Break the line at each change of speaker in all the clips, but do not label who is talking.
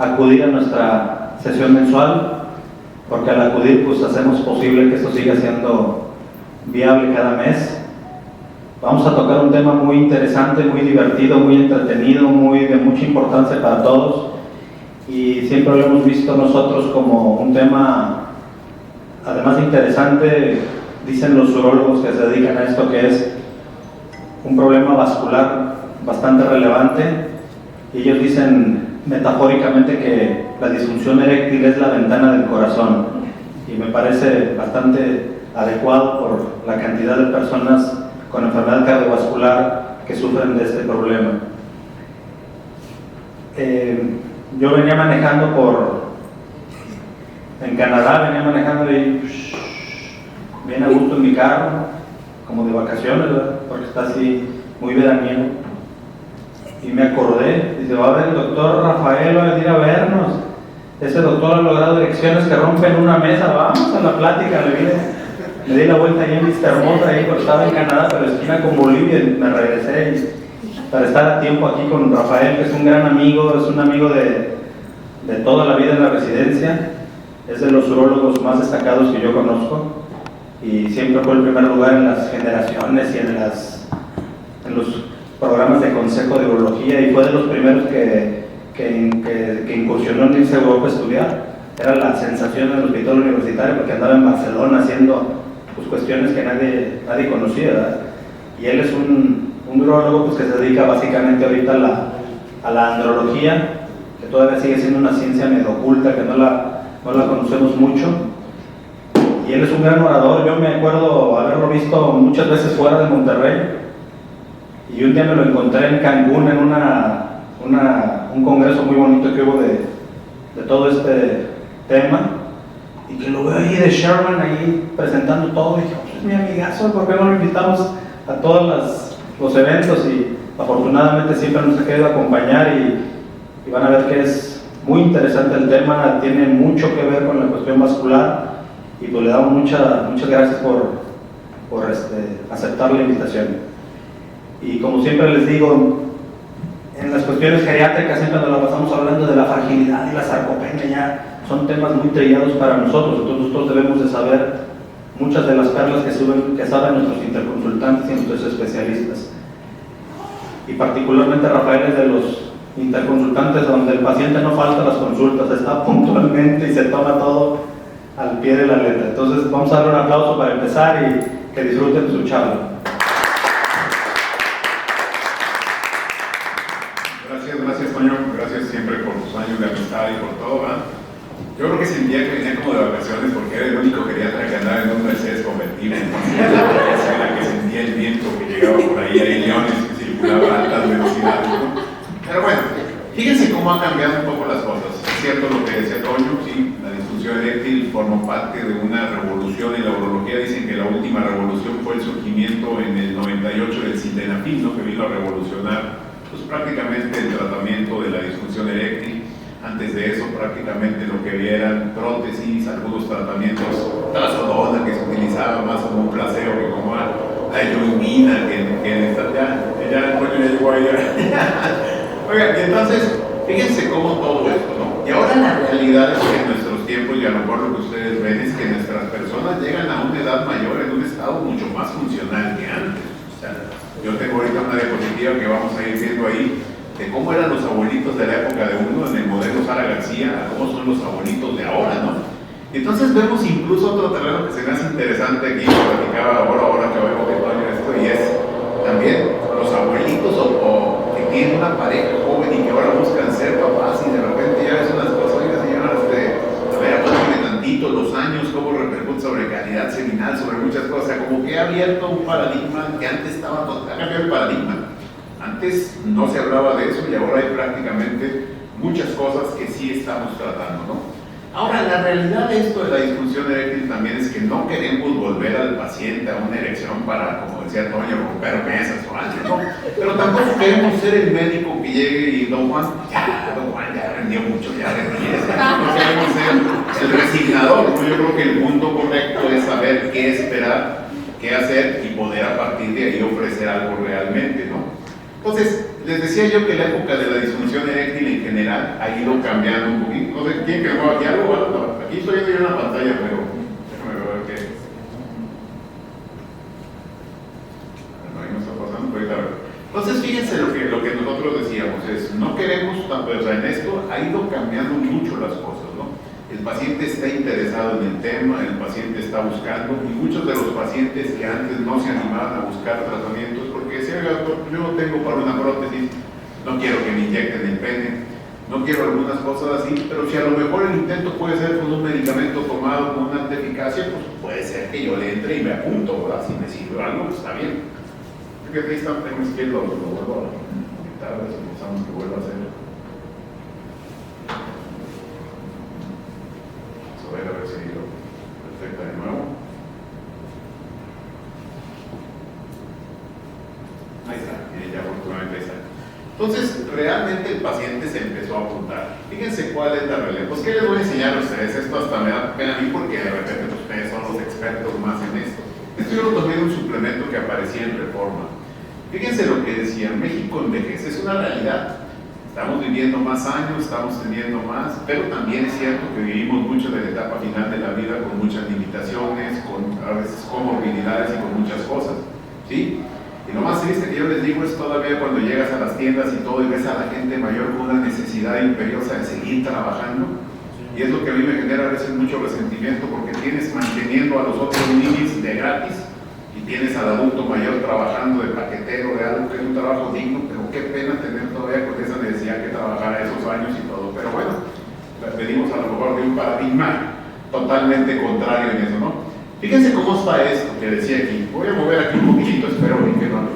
acudir a nuestra sesión mensual, porque al acudir pues hacemos posible que esto siga siendo viable cada mes. Vamos a tocar un tema muy interesante, muy divertido, muy entretenido, de mucha importancia para todos, y siempre lo hemos visto nosotros como un tema, además de interesante, dicen los urólogos que se dedican a esto, que es un problema vascular bastante relevante, y ellos dicen metafóricamente que la disfunción eréctil es la ventana del corazón, y me parece bastante adecuado por la cantidad de personas con enfermedad cardiovascular que sufren de este problema. Yo venía manejando en Canadá, venía manejando y bien a gusto en mi carro, como de vacaciones, ¿verdad? Porque está así muy veraniego. Y me acordé, dice, va a ver el doctor Rafael, va a venir a vernos. Ese doctor ha logrado erecciones que rompen una mesa, vamos a la plática, le di la vuelta ahí en Vista Hermosa, ahí porque estaba en Canadá, pero esquina con Bolivia, y me regresé para estar a tiempo aquí con Rafael, que es un gran amigo, es un amigo de toda la vida en la residencia, es de los urólogos más destacados que yo conozco, y siempre fue el primer lugar en las generaciones y en los programas de consejo de urología, y fue de los primeros que incursionó en irse a Europa a estudiar. Era la sensación en el hospital universitario porque andaba en Barcelona haciendo pues, cuestiones que nadie conocía, ¿verdad? Y él es un urologo pues, que se dedica básicamente ahorita a la andrología, que todavía sigue siendo una ciencia medio oculta, que no la conocemos mucho. Y él es un gran orador. Yo me acuerdo haberlo visto muchas veces fuera de Monterrey, y un día me lo encontré en Cancún en un congreso muy bonito que hubo de todo este tema, y que lo veo ahí de Sherman ahí presentando todo, y dije, pues es mi amigazo, ¿por qué no lo invitamos a todos los eventos? Y afortunadamente siempre nos ha querido acompañar, y van a ver que es muy interesante el tema, tiene mucho que ver con la cuestión vascular, y pues le damos muchas gracias por aceptar la invitación. Y como siempre les digo, en las cuestiones geriátricas siempre nos la pasamos hablando de la fragilidad y la sarcopenia, ya son temas muy trillados para nosotros, entonces nosotros debemos de saber muchas de las perlas que saben nuestros interconsultantes y nuestros especialistas. Y particularmente Rafael es de los interconsultantes donde el paciente no falta a las consultas, está puntualmente y se toma todo al pie de la letra. Entonces vamos a darle un aplauso para empezar y que disfruten su charla.
Gracias Toño, gracias siempre por tus años de amistad y por todo, ¿verdad? Yo creo que sentía que venía como de vacaciones porque era el único geriatra que andaba en un Mercedes convertible, entonces era la que sentía el viento que llegaba por ahí, hay leones que circulaban a altas velocidades, ¿no? Pero bueno, fíjense cómo han cambiado un poco las cosas. Es cierto lo que decía Toño, sí, la disfunción eréctil formó parte de una revolución en la urología. Dicen que la última revolución fue el surgimiento en el 98 del sildenafil, ¿no? Que vino a revolucionar pues prácticamente el tratamiento de la disfunción eréctil. Antes de eso prácticamente lo que había eran prótesis, algunos tratamientos trazodona que se utilizaba más como un placebo que como la heroína que ya coño ya llegó ahí. Oigan, y entonces fíjense cómo todo esto, ¿no? Y ahora la realidad es que en nuestros tiempos, y a lo mejor lo que ustedes ven es que nuestras personas llegan a una edad mayor en un estado mucho más funcional que antes. O sea, yo tengo ahorita una diapositiva que vamos a ir viendo ahí de cómo eran los abuelitos de la época de uno en el modelo Sara García, a cómo son los abuelitos de ahora, ¿no? Entonces vemos incluso otro terreno que se me hace interesante aquí, que platicaba ahora que vemos de Toño esto, y es también los abuelitos o que tienen una pareja joven y que ahora buscan ser papás, y de repente ya ves unas cosas, oiga señora, a ver, aguántame tantito los años, cómo repercute sobre calidad seminal, sobre muchas cosas, como que ha abierto un paradigma que antes estaba total, ha cambiado el paradigma. Antes no se hablaba de eso y ahora hay prácticamente muchas cosas que sí estamos tratando, ¿no? Ahora, la realidad de esto de la disfunción eréctil también es que no queremos volver al paciente a una erección para, como decía Toño, romper mesas o algo, ¿no? Pero tampoco queremos ser el médico que llegue y don Juan ya rendió mucho, ya rendió. No queremos ser el resignador, ¿no? Yo creo que el punto correcto es saber qué esperar, qué hacer y poder a partir de ahí ofrecer algo realmente, ¿no? Entonces, les decía yo que la época de la disfunción eréctil en general ha ido cambiando un poquito. No sé, ¿quién quemó aquí algo? No, aquí estoy viendo yo una pantalla, pero déjame ver qué. Bueno, ahí no está pasando, pero ahorita a ver. Entonces, fíjense lo que nosotros decíamos, es, no queremos, o sea, en esto ha ido cambiando mucho las cosas, ¿no? El paciente está interesado en el tema, el paciente está buscando, y muchos de los pacientes que antes no se animaban a buscar tratamientos, porque decían, yo no tengo para una prótesis, no quiero que me inyecten el pene, no quiero algunas cosas así, pero si a lo mejor el intento puede ser con un medicamento tomado con una alta eficacia, pues puede ser que yo le entre y me apunto, ¿verdad? Si me sirve algo, pues está bien. Porque aquí está, tengo izquierdo, lo vuelvo a quitar, a ver si pensamos que vuelva a hacer. A ver si lo detecta de nuevo. Ahí está, y ya afortunadamente ahí está. Entonces, realmente el paciente se empezó a apuntar. Fíjense cuál es la realidad. Pues, ¿qué les voy a enseñar a ustedes? Esto hasta me da pena a mí porque de repente pues, ustedes son los expertos más en esto. Esto yo lo tomé de un suplemento que aparecía en Reforma. Fíjense lo que decía, México envejece, es una realidad. Estamos viviendo más años, estamos teniendo más, pero también es cierto que vivimos mucho de la etapa final de la vida con muchas limitaciones, con a veces comorbilidades y con muchas cosas, ¿sí? Y lo más triste que yo les digo es todavía cuando llegas a las tiendas y todo y ves a la gente mayor con una necesidad imperiosa de seguir trabajando, y es lo que a mí me genera a veces mucho resentimiento porque tienes manteniendo a los otros niños de gratis y tienes al adulto mayor trabajando de paquetero de algo que es un trabajo digno, pero qué pena tener todavía con esa necesidad que trabajar a esos años y todo. Pero bueno, venimos a lo mejor de un paradigma totalmente contrario en eso, ¿no? Fíjense cómo está esto que decía aquí. Voy a mover aquí un poquitito, espero que no.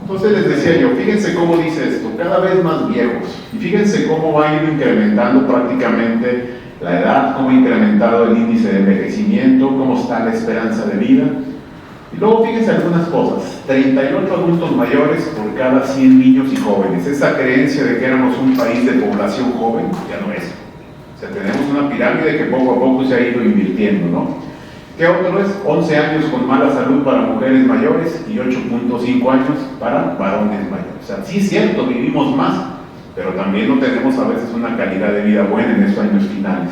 Entonces les decía yo, fíjense cómo dice esto, cada vez más viejos. Y fíjense cómo va a ir incrementando prácticamente la edad, cómo ha incrementado el índice de envejecimiento, cómo está la esperanza de vida. Y luego fíjense algunas cosas, 38 adultos mayores por cada 100 niños y jóvenes. Esa creencia de que éramos un país de población joven ya no es. O sea, tenemos una pirámide que poco a poco se ha ido invirtiendo, ¿no? ¿Qué otro es? 11 años con mala salud para mujeres mayores y 8.5 años para varones mayores. O sea, sí es cierto, vivimos más, pero también no tenemos a veces una calidad de vida buena en esos años finales.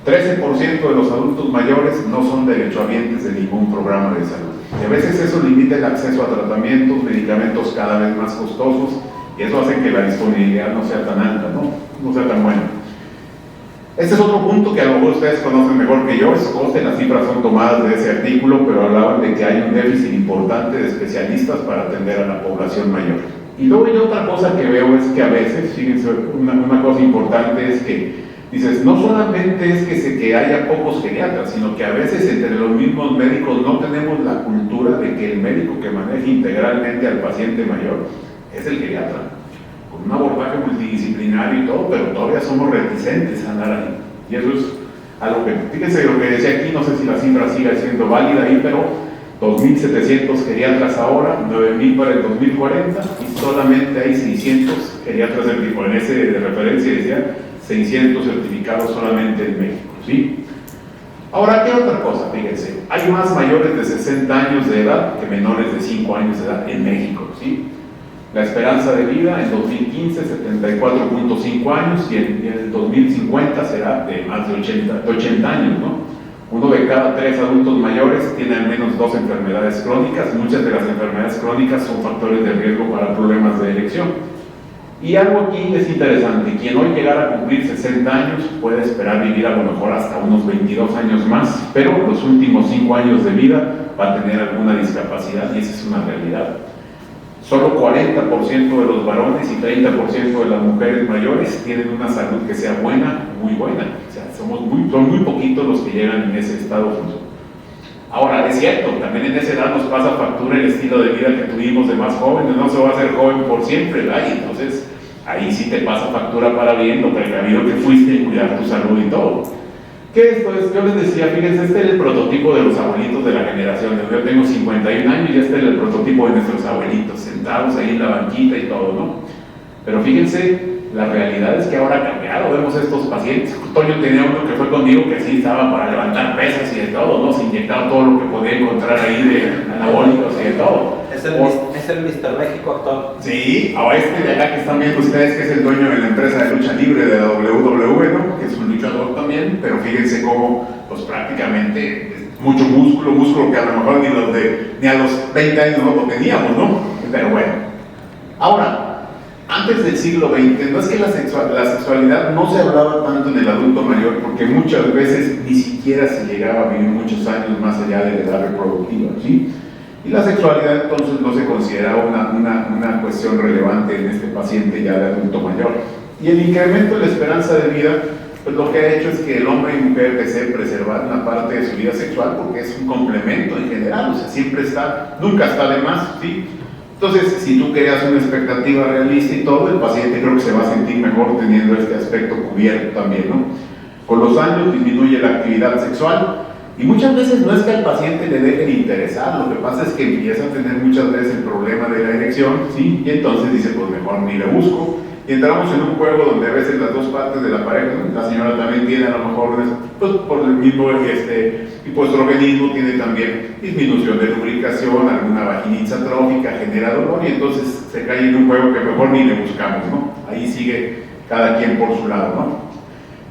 13% de los adultos mayores no son derechohabientes de ningún programa de salud. Y a veces eso limita el acceso a tratamientos, medicamentos cada vez más costosos, y eso hace que la disponibilidad no sea tan alta, no sea tan buena. Este es otro punto que a lo mejor ustedes conocen mejor que yo, las cifras son tomadas de ese artículo, pero hablaban de que hay un déficit importante de especialistas para atender a la población mayor. Y luego hay otra cosa que veo es que a veces, fíjense, una cosa importante es que dices, no solamente es que haya pocos geriatras, sino que a veces entre los mismos médicos no tenemos la cultura de que el médico que maneja integralmente al paciente mayor es el geriatra, con un abordaje multidisciplinario y todo, pero todavía somos reticentes a andar ahí. Y eso es algo que, fíjense lo que decía aquí, no sé si la cifra sigue siendo válida ahí, pero 2.700 geriatras ahora, 9.000 para el 2040, y solamente hay 600 geriatras en ese de referencia, decía, 600 certificados solamente en México, ¿sí? Ahora, ¿qué otra cosa? Fíjense, hay más mayores de 60 años de edad que menores de 5 años de edad en México, ¿sí? La esperanza de vida en 2015, 74.5 años, y en el 2050 será de más de 80 años, ¿no? Uno de cada 3 adultos mayores tiene al menos 2 enfermedades crónicas. Muchas de las enfermedades crónicas son factores de riesgo para problemas de erección. Y algo aquí es interesante, quien hoy llegara a cumplir 60 años puede esperar vivir a lo mejor hasta unos 22 años más, pero los últimos 5 años de vida va a tener alguna discapacidad y esa es una realidad. Solo 40% de los varones y 30% de las mujeres mayores tienen una salud que sea buena, muy buena. O sea, son muy poquitos los que llegan en ese estado. Ahora, es cierto, también en esa edad nos pasa factura el estilo de vida que tuvimos de más jóvenes, no se va a hacer joven por siempre, ¿verdad? Y entonces ahí sí te pasa factura para bien lo precavido que fuiste en cuidar tu salud y todo. ¿Qué esto es? Yo les decía, fíjense, este es el prototipo de los abuelitos de la generación. Yo tengo 51 años y este es el prototipo de nuestros abuelitos, sentados ahí en la banquita y todo, ¿no? Pero fíjense, la realidad es que ahora ha cambiado. Vemos estos pacientes. Toño tenía uno que fue conmigo que sí estaba para levantar pesas y de todo, ¿no? Se inyectaba todo lo que podía encontrar ahí de anabólicos y de todo.
Es el Mr. México actual.
Sí, o este de acá que están viendo ustedes, que es el dueño de la empresa de lucha libre de la WWE, ¿no? Que es un luchador también, pero fíjense cómo, pues prácticamente, mucho músculo que a lo mejor ni a los 20 años no lo teníamos, ¿no? Pero bueno. Ahora, antes del siglo XX, no es que la sexualidad no se hablaba tanto en el adulto mayor, porque muchas veces ni siquiera se llegaba a vivir muchos años más allá de la edad reproductiva, ¿sí? Y la sexualidad entonces no se consideraba una cuestión relevante en este paciente ya de adulto mayor. Y el incremento de la esperanza de vida, pues lo que ha hecho es que el hombre y mujer deseen preservar una parte de su vida sexual porque es un complemento en general, o sea, siempre está, nunca está de más, ¿sí? Entonces, si tú creas una expectativa realista y todo, el paciente creo que se va a sentir mejor teniendo este aspecto cubierto también, ¿no? Con los años disminuye la actividad sexual, y muchas veces no es que al paciente le deje de interesar, lo que pasa es que empieza a tener muchas veces el problema de la erección, ¿sí? Y entonces dice, pues mejor ni le busco. Y entramos en un juego donde a veces las dos partes de la pareja, ¿no? La señora también tiene a lo mejor, pues por el mismo hipoestrogenismo, tiene también disminución de lubricación, alguna vaginitis atrófica, genera dolor, y entonces se cae en un juego que mejor ni le buscamos, ¿no? Ahí sigue cada quien por su lado, ¿no?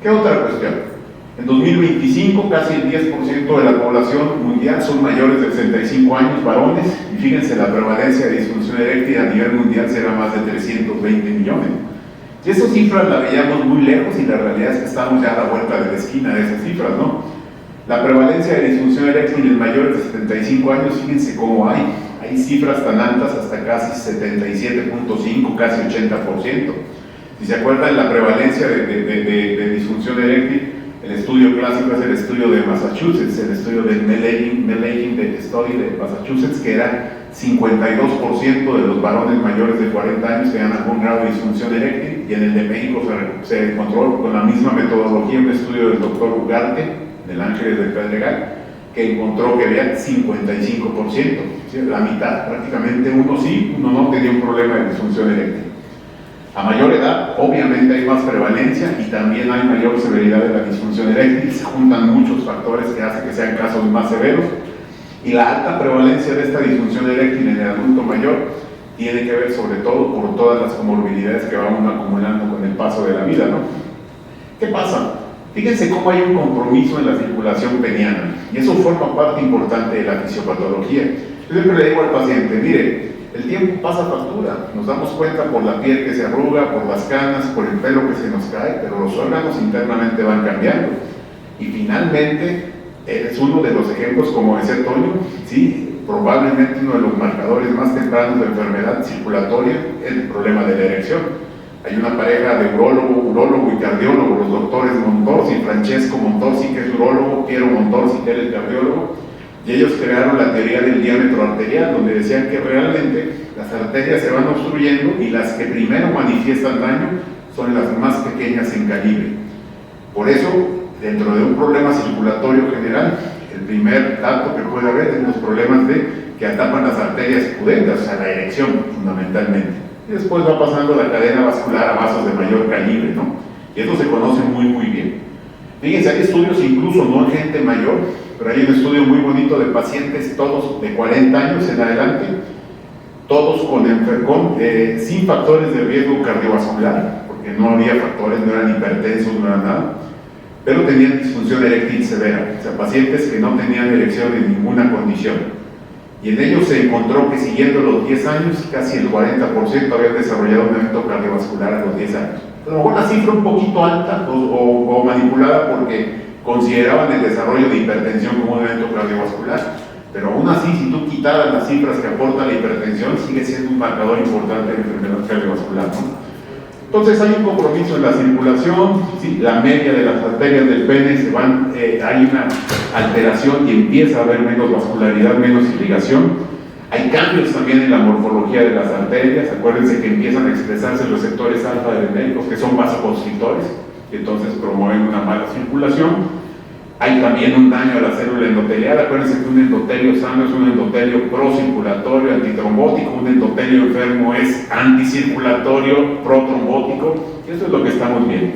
¿Qué otra cuestión? En 2025, casi el 10% de la población mundial son mayores de 65 años, varones, y fíjense, la prevalencia de disfunción eréctil a nivel mundial será más de 320 millones. Y esas cifras las veíamos muy lejos y la realidad es que estamos ya a la vuelta de la esquina de esas cifras, ¿no? La prevalencia de disfunción eréctil en mayores de 75 años, fíjense cómo hay cifras tan altas hasta casi 77.5, casi 80%. Si se acuerdan, la prevalencia de disfunción eréctil, el estudio clásico es el estudio de Massachusetts, el estudio del Melaking Study de Massachusetts, que era 52% de los varones mayores de 40 años tenían algún grado de disfunción eréctil, y en el de México se encontró con la misma metodología un estudio del doctor Ugarte, del Ángeles del Pedregal, que encontró que había 55%, ¿sí? La mitad, prácticamente uno sí, uno no tenía un problema de disfunción eréctil. A mayor edad, obviamente hay más prevalencia y también hay mayor severidad de la disfunción eréctil, se juntan muchos factores que hacen que sean casos más severos, y la alta prevalencia de esta disfunción eréctil en el adulto mayor tiene que ver sobre todo por todas las comorbilidades que va uno acumulando con el paso de la vida, ¿no? ¿Qué pasa? Fíjense cómo hay un compromiso en la circulación peniana, y eso forma parte importante de la fisiopatología. Yo siempre le digo al paciente, mire, el tiempo pasa factura, nos damos cuenta por la piel que se arruga, por las canas, por el pelo que se nos cae, pero los órganos internamente van cambiando. Y finalmente, es uno de los ejemplos, como decía Toño, sí, probablemente uno de los marcadores más tempranos de enfermedad circulatoria es el problema de la erección. Hay una pareja de urólogo y cardiólogo, los doctores Montorsi, Francesco Montorsi, que es urólogo, Piero Montorsi, que era el cardiólogo, y ellos crearon la teoría del diámetro arterial, donde decían que realmente las arterias se van obstruyendo y las que primero manifiestan daño son las más pequeñas en calibre. Por eso, dentro de un problema circulatorio general, el primer dato que puede haber es los problemas que atapan las arterias pudendas, o sea, la erección fundamentalmente. Y después va pasando la cadena vascular a vasos de mayor calibre, ¿no? Y eso se conoce muy bien. Fíjense, hay estudios incluso no en gente mayor, pero hay un estudio muy bonito de pacientes todos de 40 años en adelante, todos sin factores de riesgo cardiovascular, porque no había factores, no eran hipertensos, no eran nada, pero tenían disfunción eréctil severa, o sea, pacientes que no tenían erección en ninguna condición. Y en ellos se encontró que siguiendo los 10 años, casi el 40% habían desarrollado un evento cardiovascular a los 10 años. A lo mejor la cifra un poquito alta o manipulada porque consideraban el desarrollo de hipertensión como un evento cardiovascular, pero aún así, si tú quitaras las cifras que aporta la hipertensión, sigue siendo un marcador importante de enfermedad cardiovascular, ¿no? Entonces hay un compromiso en la circulación, ¿sí? La media de las arterias del pene hay una alteración y empieza a haber menos vascularidad, menos irrigación. Hay cambios también en la morfología de las arterias, acuérdense que empiezan a expresarse los receptores alfa-adrenérgicos, que son vasoconstrictores, que entonces promueven una mala circulación. Hay también un daño a la célula endotelial, acuérdense que un endotelio sano es un endotelio procirculatorio, antitrombótico, un endotelio enfermo es anticirculatorio, protrombótico, y eso es lo que estamos viendo.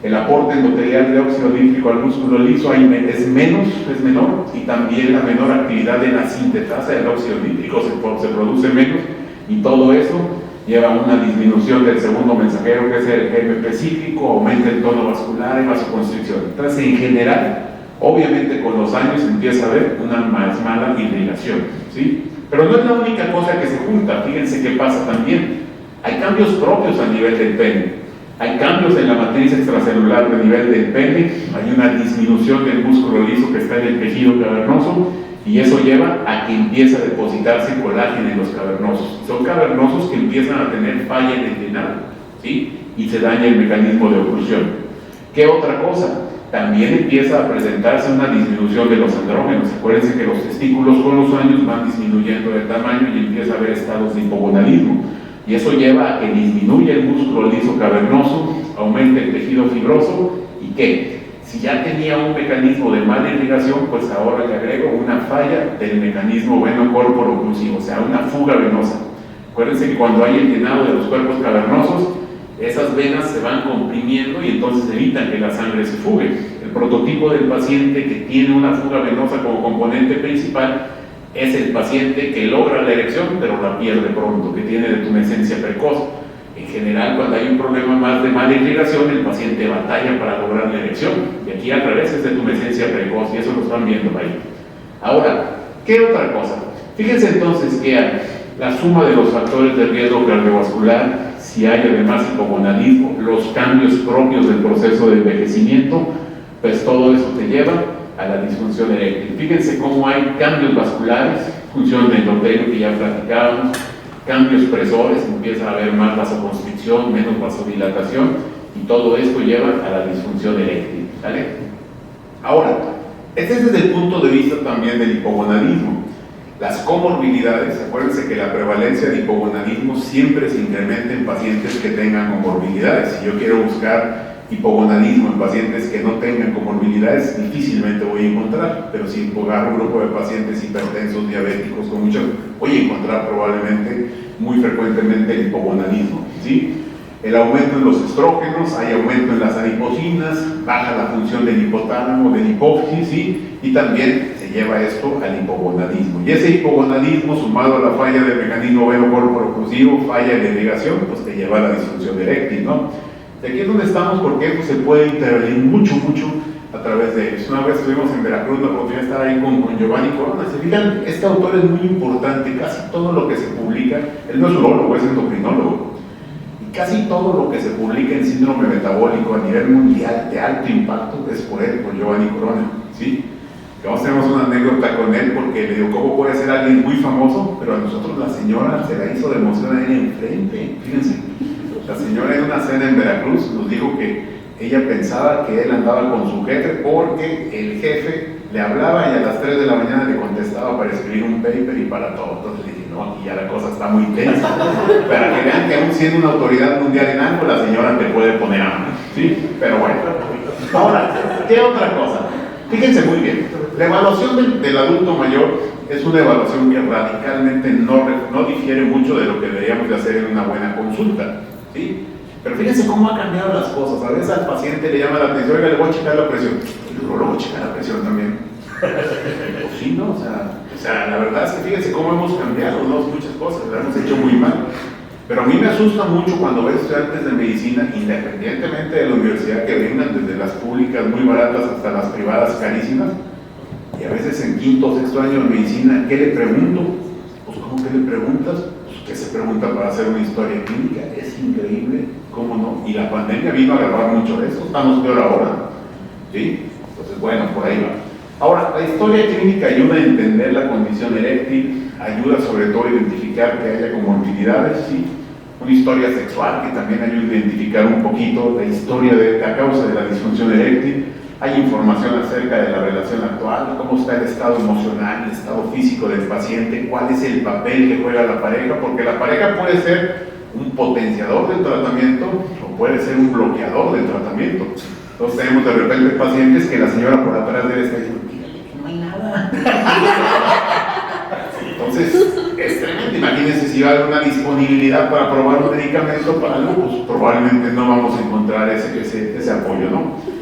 el aporte endotelial de óxido nítrico al músculo liso es menor, y también la menor actividad de la sintetasa del óxido nítrico se produce menos, y todo eso lleva a una disminución del segundo mensajero, que es el GMP cíclico, aumenta el tono vascular y vasoconstricción. Entonces, en general, obviamente con los años empieza a haber una más mala irrigación, ¿sí? Pero no es la única cosa que se junta. Fíjense qué pasa también. Hay cambios propios a nivel del pene. Hay cambios en la matriz extracelular a nivel del pene, hay una disminución del músculo liso que está en el tejido cavernoso, y eso lleva a que empiece a depositarse colágeno en los cavernosos. Son cavernosos que empiezan a tener falla en el llenado, ¿sí? Y se daña el mecanismo de oclusión. ¿Qué otra cosa? También empieza a presentarse una disminución de los andrógenos. Acuérdense que los testículos con los años van disminuyendo de tamaño y empieza a haber estados de hipogonadismo. Y eso lleva a que disminuya el músculo liso cavernoso, aumente el tejido fibroso, y que si ya tenía un mecanismo de mala irrigación, pues ahora le agrego una falla del mecanismo veno-córporo oclusivo, o sea, una fuga venosa. Acuérdense que cuando hay el llenado de los cuerpos cavernosos, esas venas se van comprimiendo y entonces evitan que la sangre se fugue. El prototipo del paciente que tiene una fuga venosa como componente principal es el paciente que logra la erección pero la pierde pronto, que tiene detumescencia precoz. En general, cuando hay un problema más de mala irrigación, el paciente batalla para lograr la erección, y aquí al revés es detumescencia precoz, y eso lo están viendo ahí. Ahora, ¿qué otra cosa? Fíjense entonces que la suma de los factores de riesgo cardiovascular, si hay además hipogonadismo, los cambios propios del proceso de envejecimiento, pues todo eso te lleva a la disfunción eréctil. Fíjense cómo hay cambios vasculares, función del endotelio que ya platicábamos, cambios presores, empieza a haber más vasoconstricción, menos vasodilatación, y todo esto lleva a la disfunción eréctil, ¿vale? Ahora, este es desde el punto de vista también del hipogonadismo. Las comorbilidades, acuérdense que la prevalencia de hipogonadismo siempre se incrementa en pacientes que tengan comorbilidades. Si yo quiero buscar hipogonadismo en pacientes que no tengan comorbilidades, difícilmente voy a encontrar, pero si agarro un grupo de pacientes hipertensos, diabéticos, con mucho, voy a encontrar probablemente muy frecuentemente el hipogonadismo, ¿sí? El aumento en los estrógenos, hay aumento en las adipocinas, baja la función del hipotálamo, del hipófisis, ¿sí? Y también se lleva esto al hipogonadismo. Y ese hipogonadismo, sumado a la falla del mecanismo veno-córporo oclusivo, falla de irrigación, pues te lleva a la disfunción eréctil, ¿no? Y aquí es donde estamos, porque esto se puede intervenir mucho a través de ellos. Una vez estuvimos en Veracruz, la oportunidad de estar ahí con Giovanni Corona. Se fijan, este autor es muy importante, casi todo lo que se publica, él no es urólogo, es endocrinólogo, y casi todo lo que se publica en síndrome metabólico a nivel mundial de alto impacto es por él, por Giovanni Corona, ¿sí? Que vamos, tenemos una anécdota con él, porque le digo, ¿cómo puede ser alguien muy famoso? Pero a nosotros la señora se la hizo de emoción a él enfrente, fíjense. La señora en una cena en Veracruz nos dijo que ella pensaba que él andaba con su jefe porque el jefe le hablaba y a las 3 de la mañana le contestaba para escribir un paper y para todo. Entonces le dije, no, aquí ya la cosa está muy tensa. Para que vean que aún siendo una autoridad mundial en algo, la señora te puede poner a mano, ¿sí? Pero bueno. Ahora, ¿qué otra cosa? Fíjense muy bien, la evaluación del adulto mayor es una evaluación que radicalmente no difiere mucho de lo que deberíamos de hacer en una buena consulta, ¿sí? Pero fíjense cómo ha cambiado las cosas. A veces al paciente le llama la atención, oiga, le voy a checar la presión. El urologo checa la presión también. Pues sí, ¿no? O sea, la verdad es que fíjense cómo hemos cambiado, ¿no? Muchas cosas, las hemos hecho muy mal. Pero a mí me asusta mucho cuando veo estudiantes de medicina, independientemente de la universidad, que vengan desde las públicas muy baratas hasta las privadas carísimas, y a veces en quinto o sexto año de medicina, ¿qué le pregunto? Pues ¿cómo que le preguntas? Pues ¿qué se pregunta para hacer una historia clínica? Es increíble, ¿cómo no? Y la pandemia vino a agarrar mucho de eso, estamos peor ahora, ¿sí? Entonces, bueno, por ahí va. Ahora, la historia clínica ayuda a entender la condición eréctil, ayuda sobre todo a identificar que haya comorbilidades, ¿sí? Una historia sexual que también ayuda a identificar un poquito la historia de la causa de la disfunción eréctil. Hay información acerca de la relación actual, cómo está el estado emocional, el estado físico del paciente, cuál es el papel que juega la pareja, porque la pareja puede ser un potenciador del tratamiento o puede ser un bloqueador del tratamiento. Entonces tenemos de repente pacientes que la señora por atrás debe estar diciendo, dígale que no hay nada. Entonces, que es tremendo. Imagínense si va a haber una disponibilidad para probar un medicamento para lupus, probablemente no vamos a encontrar ese apoyo, ¿no?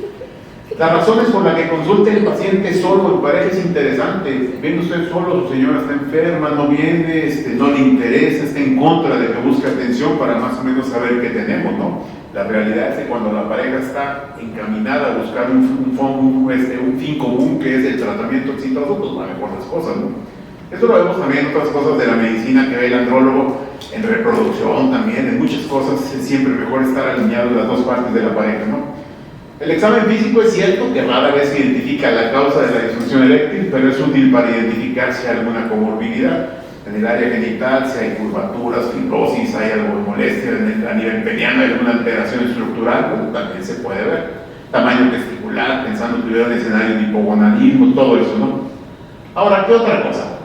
Las razones por las que consulte el paciente solo me parece interesante. Viene usted solo, su señora está enferma, no viene, no le interesa, está en contra de que busque atención para más o menos saber qué tenemos, ¿no? La realidad es que cuando la pareja está encaminada a buscar un fin común, que es el tratamiento exitoso, pues va mejor las cosas, ¿no? Esto lo vemos también en otras cosas de la medicina que ve el andrólogo, en reproducción también, en muchas cosas es siempre mejor estar alineado en las dos partes de la pareja, ¿no? El examen físico es cierto que rara vez se identifica la causa de la disfunción eréctil, pero es útil para identificar si hay alguna comorbilidad. En el área genital, si hay curvaturas, fibrosis, hay algo de molestia, a nivel peniano hay alguna alteración estructural, pues también se puede ver. Tamaño testicular, pensando que hubiera un escenario de hipogonadismo, todo eso, ¿no? Ahora, ¿qué otra cosa?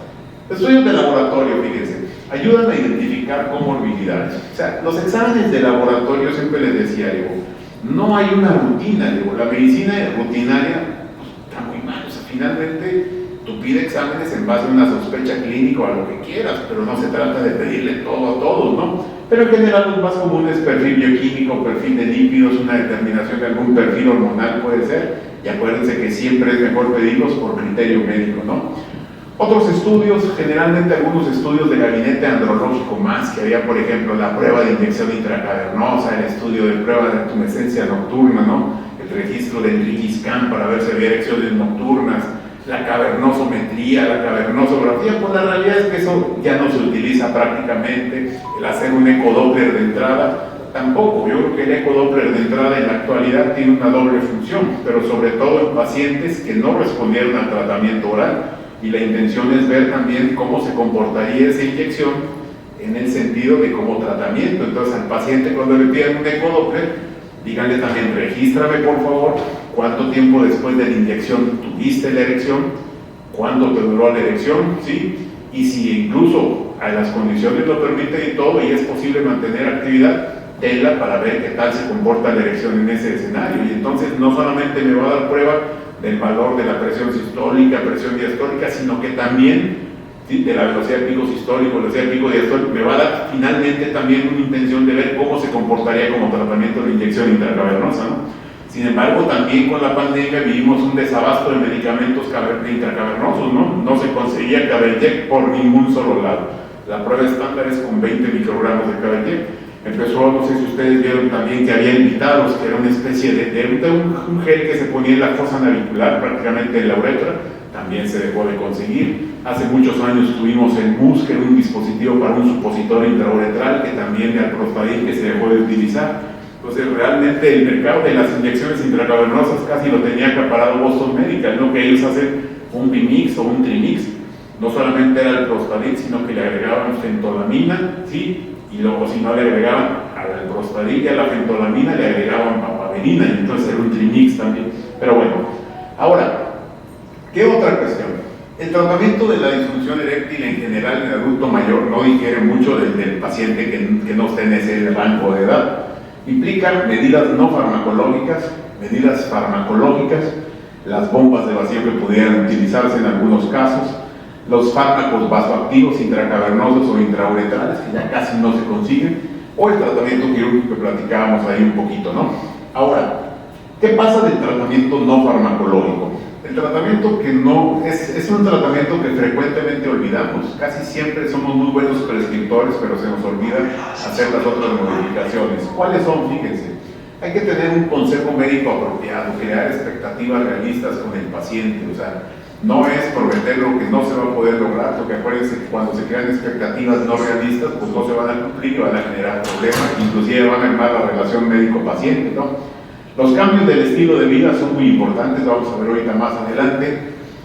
Estudios de laboratorio, fíjense, ayudan a identificar comorbilidades. O sea, los exámenes de laboratorio, siempre les decía yo, no hay una rutina, digo, la medicina rutinaria pues, está muy mal, o sea, finalmente tú pides exámenes en base a una sospecha clínica o a lo que quieras, pero no se trata de pedirle todo a todos, ¿no? Pero en general los más comunes, perfil bioquímico, perfil de lípidos, una determinación de algún perfil hormonal puede ser, y acuérdense que siempre es mejor pedirlos por criterio médico, ¿no? Otros estudios, generalmente algunos estudios de gabinete andrológico más, que había por ejemplo la prueba de inyección intracavernosa, el estudio de prueba de tumescencia nocturna, ¿no? El registro de Enriquez-Scan para ver si había erecciones nocturnas, la cavernosometría, la cavernosografía, pues la realidad es que eso ya no se utiliza prácticamente, el hacer un ecodoppler de entrada, tampoco. Yo creo que el ecodoppler de entrada en la actualidad tiene una doble función, pero sobre todo en pacientes que no respondieron al tratamiento oral. Y la intención es ver también cómo se comportaría esa inyección en el sentido de como tratamiento. Entonces al paciente cuando le pidan un ecodoppler, díganle también, regístrame por favor cuánto tiempo después de la inyección tuviste la erección, cuánto te duró la erección, ¿sí? Y si incluso a las condiciones lo permiten y todo, y es posible mantener actividad, tenla para ver qué tal se comporta la erección en ese escenario. Y entonces no solamente me va a dar prueba del valor de la presión sistólica, presión diastólica, sino que también, ¿sí?, de la velocidad de pico sistólico, velocidad de pico diastólico, me va a dar finalmente también una intención de ver cómo se comportaría como tratamiento de inyección intracavernosa, ¿no? Sin embargo, también con la pandemia vivimos un desabasto de medicamentos intracavernosos, ¿no? No se conseguía Caberject por ningún solo lado. La prueba estándar es con 20 microgramos de Caberject. Empezó, no sé si ustedes vieron también que había invitados, que era una especie de un gel que se ponía en la fosa navicular, prácticamente en la uretra, también se dejó de conseguir. Hace muchos años tuvimos el MUS, que era un dispositivo para un supositorio intrauretral, que también de alprostadil, que se dejó de utilizar. Entonces realmente el mercado de las inyecciones intracavernosas casi lo tenía acaparado Boston Medical, ¿no? Que ellos hacen un bimix o un trimix, no solamente era el prostadil, sino que le agregaban fentolamina, ¿sí? Y luego si no le agregaban al prostadil y a la fentolamina le agregaban papaverina, y entonces era un trimix también. Pero bueno, ahora, ¿qué otra cuestión? El tratamiento de la disfunción eréctil en general en adulto mayor no difiere mucho del paciente que no esté en ese rango de edad. Implica medidas no farmacológicas, medidas farmacológicas, las bombas de vacío que pudieran utilizarse en algunos casos, los fármacos vasoactivos intracavernosos o intrauretrales, que ya casi no se consiguen, o el tratamiento quirúrgico que platicábamos ahí un poquito, ¿no? Ahora, ¿qué pasa del tratamiento no farmacológico? El tratamiento que no, es un tratamiento que frecuentemente olvidamos, casi siempre somos muy buenos prescriptores, pero se nos olvida hacer las otras modificaciones. ¿Cuáles son? Fíjense, hay que tener un consejo médico apropiado, crear expectativas realistas con el paciente, o sea, no es prometer lo que no se va a poder lograr, porque acuérdense que cuando se crean expectativas no realistas, pues no se van a cumplir y van a generar problemas, inclusive van a armar la relación médico-paciente, ¿no? Los cambios del estilo de vida son muy importantes, vamos a ver ahorita más adelante.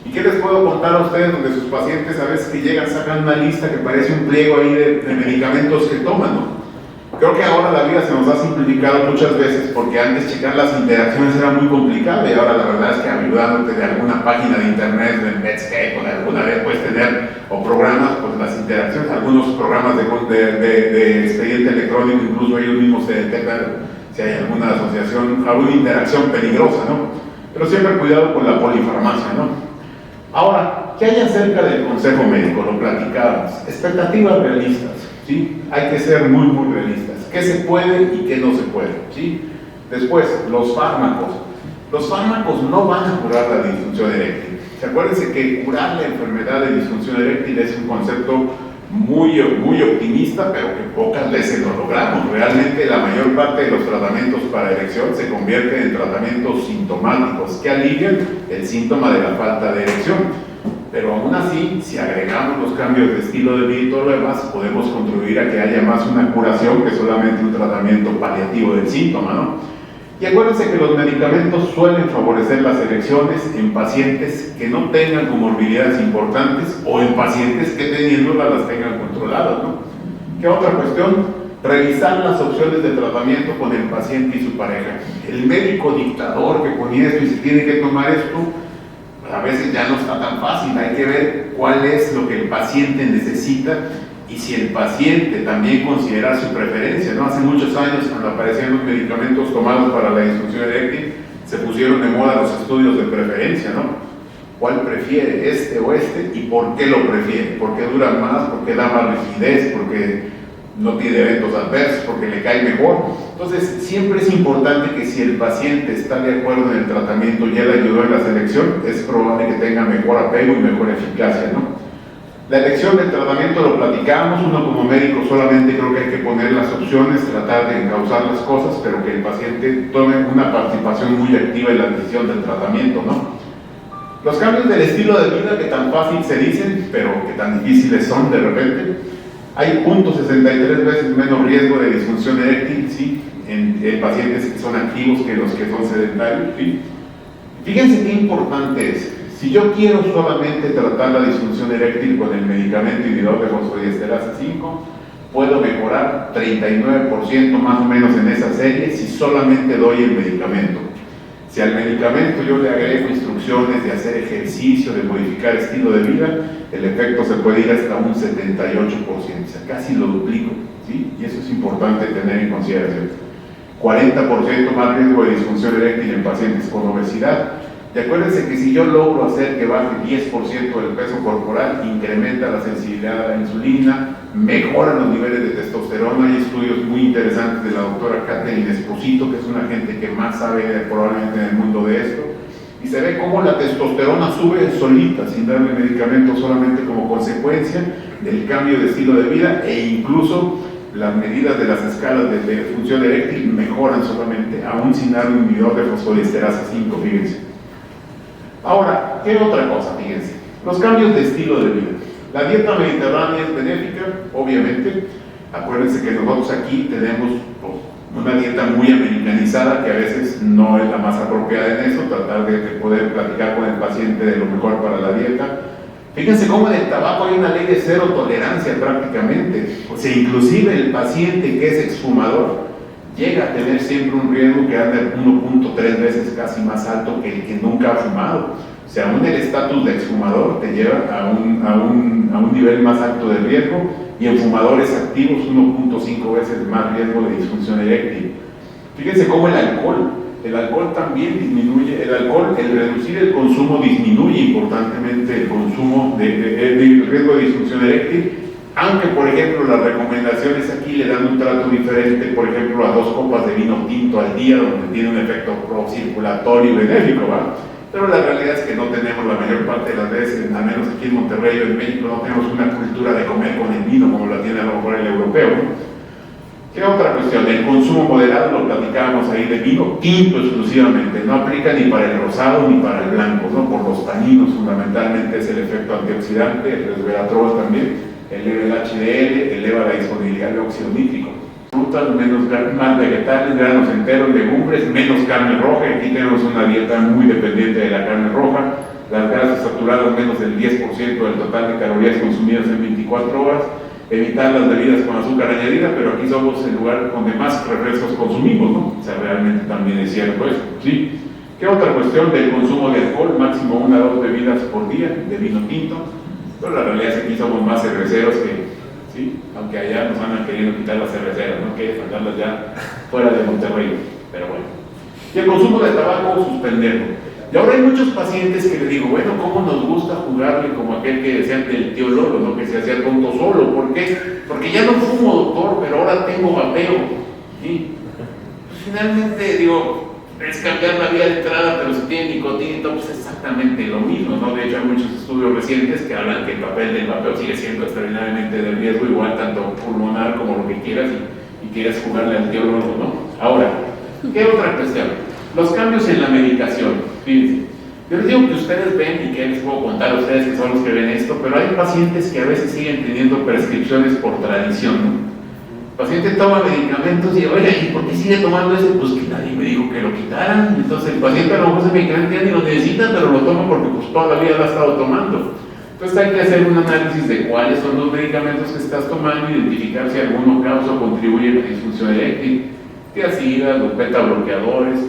¿Y qué les puedo contar a ustedes donde sus pacientes a veces que llegan sacan una lista que parece un pliego ahí de medicamentos que toman, ¿no? Creo que ahora la vida se nos ha simplificado muchas veces porque antes checar las interacciones era muy complicado y ahora la verdad es que ayudándote de alguna página de internet, de Medscape o de alguna vez puedes tener o programas, pues las interacciones, algunos programas de expediente electrónico, incluso ellos mismos se detectan si hay alguna asociación, alguna interacción peligrosa, ¿no? Pero siempre cuidado con la polifarmacia, ¿no? Ahora, ¿qué hay acerca del consejo médico? Lo platicábamos. Expectativas realistas, ¿sí? Hay que ser muy, muy realistas. ¿Qué se puede y qué no se puede? ¿Sí? Después, los fármacos. Los fármacos no van a curar la disfunción eréctil. Acuérdense que curar la enfermedad de disfunción eréctil es un concepto muy, muy optimista, pero que pocas veces lo logramos. Realmente la mayor parte de los tratamientos para erección se convierten en tratamientos sintomáticos que alivian el síntoma de la falta de erección. Pero aún así, si agregamos los cambios de estilo de vida y todo lo demás, podemos contribuir a que haya más una curación que solamente un tratamiento paliativo del síntoma, ¿no? Y acuérdense que los medicamentos suelen favorecer las erecciones en pacientes que no tengan comorbilidades importantes o en pacientes que teniéndolas las tengan controladas, ¿no? ¿Qué otra cuestión? Revisar las opciones de tratamiento con el paciente y su pareja. El médico dictador que ponía esto y se tiene que tomar esto, a veces ya no está tan fácil. Hay que ver cuál es lo que el paciente necesita y si el paciente también considera su preferencia, ¿no? Hace muchos años, cuando aparecían los medicamentos tomados para la disfunción eréctil, se pusieron de moda los estudios de preferencia, ¿no? ¿Cuál prefiere, este o este? ¿Y por qué lo prefiere? ¿Por qué dura más? ¿Por qué da más rigidez? ¿Por qué no tiene eventos adversos? ¿Por qué le cae mejor? Entonces, siempre es importante que si el paciente está de acuerdo en el tratamiento y ya le ayudó en la selección, es probable que tenga mejor apego y mejor eficacia, ¿no? La elección del tratamiento lo platicamos, uno como médico solamente creo que hay que poner las opciones, tratar de encauzar las cosas, pero que el paciente tome una participación muy activa en la decisión del tratamiento, ¿no? Los cambios del estilo de vida que tan fácil se dicen, pero que tan difíciles son de repente. Hay 0.63 veces menos riesgo de disfunción eréctil, ¿sí? En pacientes que son activos que los que son sedentarios, ¿sí? Fíjense qué importante es. Si yo quiero solamente tratar la disfunción eréctil con el medicamento inhibidor de fosfodiesterasa 5, puedo mejorar 39% más o menos en esa serie si solamente doy el medicamento. Si al medicamento yo le agrego instrucciones de hacer ejercicio, de modificar estilo de vida, el efecto se puede ir hasta un 78%, o sea, casi lo duplico, ¿sí? Y eso es importante tener en consideración. 40% más riesgo de disfunción eréctil en pacientes con obesidad. Y acuérdense que si yo logro hacer que baje 10% del peso corporal, incrementa la sensibilidad a la insulina, mejora los niveles de testosterona. Hay estudios muy interesantes de la doctora Catherine Esposito, que es una gente que más sabe probablemente en el mundo de esto, y se ve cómo la testosterona sube solita, sin darle medicamentos, solamente como consecuencia del cambio de estilo de vida, e incluso las medidas de las escalas de función eréctil mejoran solamente, aún sin dar un inhibidor de fosfodiesterasa 5, fíjense. Ahora, ¿qué otra cosa? Fíjense, los cambios de estilo de vida. La dieta mediterránea es benéfica, obviamente. Acuérdense que nosotros aquí tenemos una dieta muy americanizada que a veces no es la más apropiada en eso, tratar de poder platicar con el paciente de lo mejor para la dieta. Fíjense cómo en el tabaco hay una ley de cero tolerancia prácticamente. O sea, inclusive el paciente que es exfumador llega a tener siempre un riesgo que anda 1.3 veces casi más alto que el que nunca ha fumado. O sea, aún el estatus de exfumador te lleva a un nivel más alto de riesgo, y en fumadores activos 1.5 veces más riesgo de disfunción eréctil. Fíjense cómo el alcohol también disminuye, el reducir el consumo disminuye importantemente el consumo el riesgo de disfunción eréctil. Aunque, por ejemplo, las recomendaciones aquí le dan un trato diferente, por ejemplo, a 2 copas de vino tinto al día, donde tiene un efecto procirculatorio y benéfico, ¿va? Pero la realidad es que no tenemos la mayor parte de las veces, al menos aquí en Monterrey o en México, no tenemos una cultura de comer con el vino como la tiene a lo mejor el europeo, ¿no? ¿Qué otra cuestión? El consumo moderado, lo platicábamos ahí, de vino tinto exclusivamente, no aplica ni para el rosado ni para el blanco, ¿no? Por los taninos, fundamentalmente es el efecto antioxidante, el resveratrol también. Eleva el HDL, eleva la disponibilidad de óxido nítrico. Frutas, más vegetales, granos enteros, legumbres, menos carne roja. Aquí tenemos una dieta muy dependiente de la carne roja. Las grasas saturadas, menos del 10% del total de calorías consumidas en 24 horas. Evitar las bebidas con azúcar añadida, pero aquí somos el lugar donde más refrescos consumimos, ¿no? O sea, realmente también es cierto eso, ¿sí? ¿Qué otra cuestión? Del consumo de alcohol, máximo 1 a 2 bebidas por día de vino tinto. Pero la realidad es que aquí somos más cerveceros que, ¿sí? Aunque allá nos andan queriendo quitar las cerveceras, no quieren sacarlas ya fuera de Monterrey, pero bueno. Y el consumo de tabaco, suspenderlo. Y ahora hay muchos pacientes que le digo, bueno, ¿cómo nos gusta jugarle como aquel que decían del tío Lolo, ¿no? Que se hacía el tonto solo? ¿Por qué? Porque ya no fumo, doctor, pero ahora tengo vapeo. ¿Sí? Pues finalmente, digo, es cambiar la vía de entrada, pero si tiene nicotina, pues es exactamente lo mismo, ¿no? De hecho, hay muchos estudios recientes que hablan que el papel del vapeo sigue siendo extraordinariamente de riesgo, igual tanto pulmonar como lo que quieras, y quieras jugarle al tío Lolo, ¿no? Ahora, ¿qué otra cuestión? Los cambios en la medicación. Fíjense, yo les digo que ustedes ven y que les puedo contar a ustedes que son los que ven esto, pero hay pacientes que a veces siguen teniendo prescripciones por tradición, ¿no? El paciente toma medicamentos y, oye, ¿y por qué sigue tomando ese? Pues que nadie me dijo que lo quitaran. Entonces el paciente a lo mejor ese medicamento ya ni lo necesita, pero lo toma porque pues toda la vida lo ha estado tomando. Entonces hay que hacer un análisis de cuáles son los medicamentos que estás tomando, identificar si alguno causa o contribuye a la disfunción eréctil, tiazidas, los beta bloqueadores,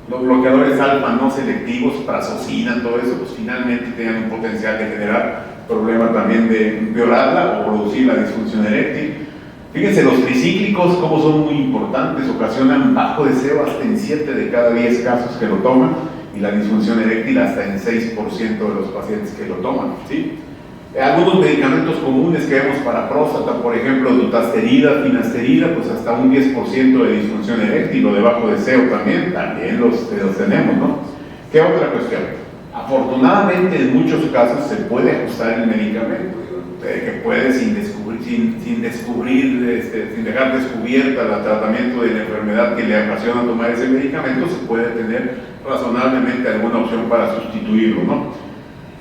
los bloqueadores alfa no selectivos, prazosina, todo eso, pues finalmente tienen un potencial de generar problema también de violarla o producir la disfunción eréctil. Fíjense, los tricíclicos, como son muy importantes, ocasionan bajo deseo hasta en 7 de cada 10 casos que lo toman, y la disfunción eréctil hasta en 6% de los pacientes que lo toman, ¿sí? Algunos medicamentos comunes que vemos para próstata, por ejemplo, dutasterida, finasterida, pues hasta un 10% de disfunción eréctil, o de bajo deseo también los tenemos, ¿no? ¿Qué otra cuestión? Afortunadamente, en muchos casos se puede ajustar el medicamento, que puede sin dejar descubierta el tratamiento de la enfermedad que le ocasiona tomar ese medicamento, se puede tener razonablemente alguna opción para sustituirlo, ¿no?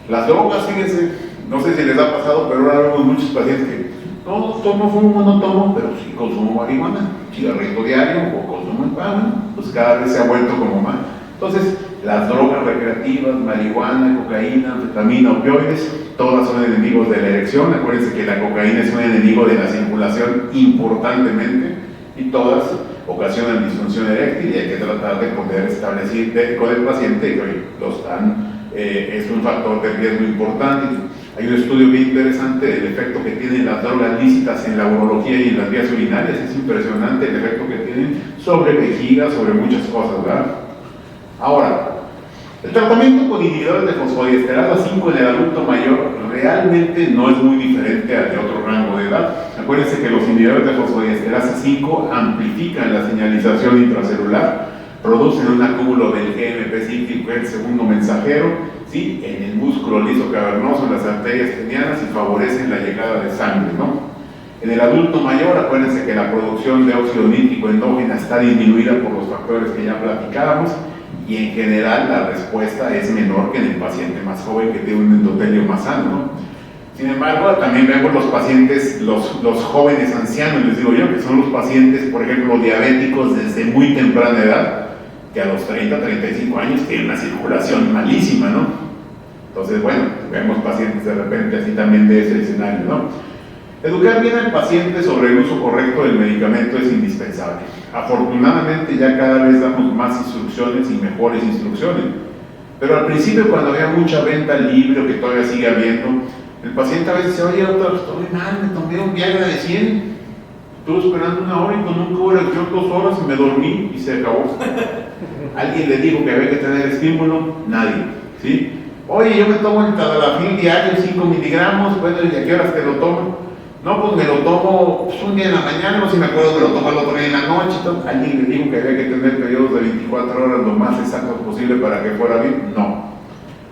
Las drogas, fíjense, no sé si les ha pasado, pero ahora vemos muchos pacientes que no fumo, no tomo, pero sí consumo marihuana, cigarrito diario o consumo pan, pues cada vez se ha vuelto como más. Entonces, las drogas recreativas, marihuana, cocaína, anfetamina, opioides, todas son enemigos de la erección. Acuérdense que la cocaína es un enemigo de la circulación importantemente, y todas ocasionan disfunción eréctil, y hay que tratar de poder establecer con el paciente que es un factor de riesgo importante. Hay un estudio bien interesante del efecto que tienen las drogas lícitas en la urología y en las vías urinarias. Es impresionante el efecto que tienen sobre vejiga, sobre muchas cosas, ¿verdad? Ahora, el tratamiento con inhibidores de fosfodiesterasa 5 en el adulto mayor realmente no es muy diferente al de otro rango de edad. Acuérdense que los inhibidores de fosfodiesterasa 5 amplifican la señalización intracelular, producen un acúmulo del GMP cíclico, el segundo mensajero, ¿sí?, en el músculo liso cavernoso, en las arterias tenianas, y favorecen la llegada de sangre, ¿no? En el adulto mayor, acuérdense que la producción de óxido nítrico endógena está disminuida por los factores que ya platicábamos, y en general la respuesta es menor que en el paciente más joven, que tiene un endotelio más sano, ¿no? Sin embargo, también vemos los pacientes, los jóvenes ancianos, les digo yo, que son los pacientes, por ejemplo, diabéticos desde muy temprana edad, que a los 30, 35 años tienen una circulación malísima, ¿no? Entonces, bueno, vemos pacientes de repente así también de ese escenario, ¿no? Educar bien al paciente sobre el uso correcto del medicamento es indispensable. Afortunadamente ya cada vez damos más instrucciones y mejores instrucciones, pero al principio, cuando había mucha venta libre, o que todavía sigue habiendo, el paciente a veces dice, oye doctor, estoy mal, me tomé un Viagra de 100, estuve esperando 1 hora y con un cubo de erección 2 horas y me dormí y se acabó. ¿Alguien le dijo que había que tener estímulo? Nadie, ¿sí? Oye, yo me tomo el tadalafil diario, 5 miligramos, bueno, ¿y a qué horas te lo tomo? No, pues me lo tomo un día en la mañana, no sé si me acuerdo que lo tomo el otro día en la noche. ¿Alguien le dijo que había que tener periodos de 24 horas lo más exactos posible para que fuera bien? No.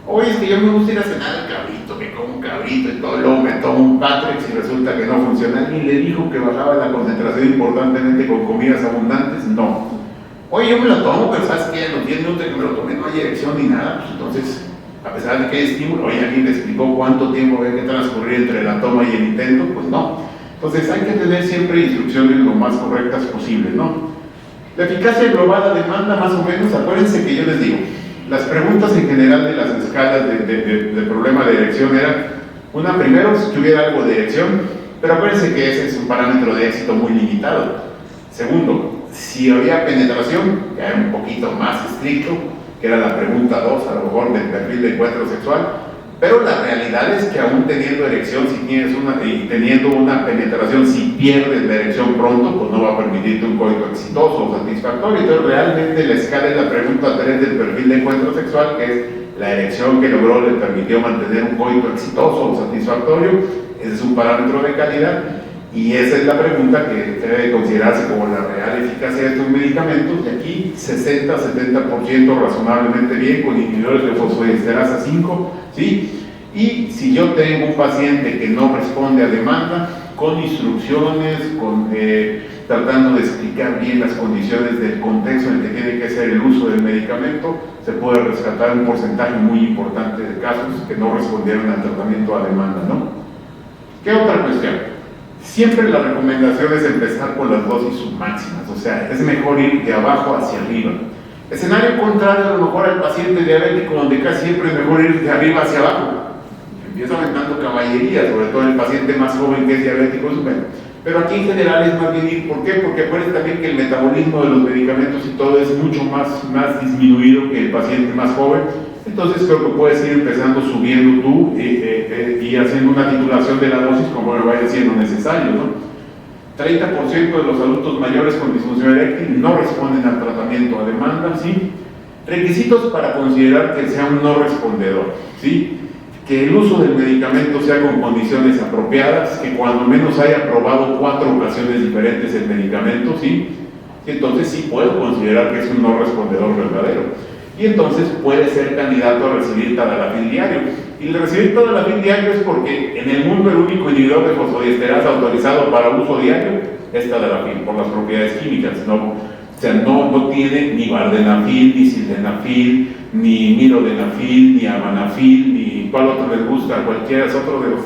Oye, es que yo me gusta ir a cenar el cabrito, me como un cabrito y todo, luego me tomo un Patrick y resulta que no funciona. ¿Alguien le dijo que bajaba la concentración importantemente con comidas abundantes? No. Oye, yo me lo tomo, pero ¿sabes qué? Los 10 minutos que me lo tomé no hay erección ni nada, pues entonces, a pesar de que hay estímulo, oye, ¿alguien le explicó cuánto tiempo había que transcurrir entre la toma y el intento? Pues no. Entonces hay que tener siempre instrucciones lo más correctas posibles, ¿no? La eficacia global a demanda, más o menos, acuérdense que yo les digo, las preguntas en general de las escalas de problema de erección eran, una, primero, si tuviera algo de erección, pero acuérdense que ese es un parámetro de éxito muy limitado. Segundo, si había penetración, que era un poquito más estricto, que era la pregunta 2, a lo mejor del perfil de encuentro sexual, Pero la realidad es que aún teniendo erección, si tienes y teniendo una penetración, si pierdes la erección pronto, pues no va a permitirte un coito exitoso o satisfactorio. Entonces realmente la escala es la pregunta 3 del perfil de encuentro sexual, que es la erección que logró le permitió mantener un coito exitoso o satisfactorio. Ese es un parámetro de calidad. Y esa es la pregunta que debe considerarse como la real eficacia de estos medicamentos. Y aquí 60-70% razonablemente bien con inhibidores de fosfodiesterasa 5, ¿sí? Y si yo tengo un paciente que no responde a demanda, con instrucciones, tratando de explicar bien las condiciones del contexto en el que tiene que ser el uso del medicamento, se puede rescatar un porcentaje muy importante de casos que no respondieron al tratamiento a demanda, ¿no? ¿Qué otra cuestión? Siempre la recomendación es empezar con las dosis submáximas, o sea, es mejor ir de abajo hacia arriba. Escenario contrario, a lo mejor al paciente diabético, donde casi siempre es mejor ir de arriba hacia abajo. Empieza aventando caballería, sobre todo en el paciente más joven que es diabético, pero aquí en general es más bien ir, ¿por qué? Porque acuérdense también que el metabolismo de los medicamentos y todo es mucho más disminuido que el paciente más joven. Entonces creo que puedes ir empezando subiendo tú y haciendo una titulación de la dosis como me vaya siendo necesario, ¿no? 30% de los adultos mayores con disfunción eréctil no responden al tratamiento a demanda, ¿sí? Requisitos para considerar que sea un no respondedor, ¿sí? Que el uso del medicamento sea con condiciones apropiadas, que cuando menos haya probado 4 ocasiones diferentes el medicamento, ¿sí? Entonces sí puedo considerar que es un no respondedor verdadero. Y entonces puede ser candidato a recibir tadalafil diario. Y el recibir tadalafil diario es porque en el mundo el único inhibidor de fosfodiesterasa autorizado para uso diario es tadalafil, por las propiedades químicas, ¿no? O sea, no tiene ni vardenafil, ni sildenafil, ni mirodenafil, ni amanafil, ni cuál otro les gusta, cualquiera es otro de los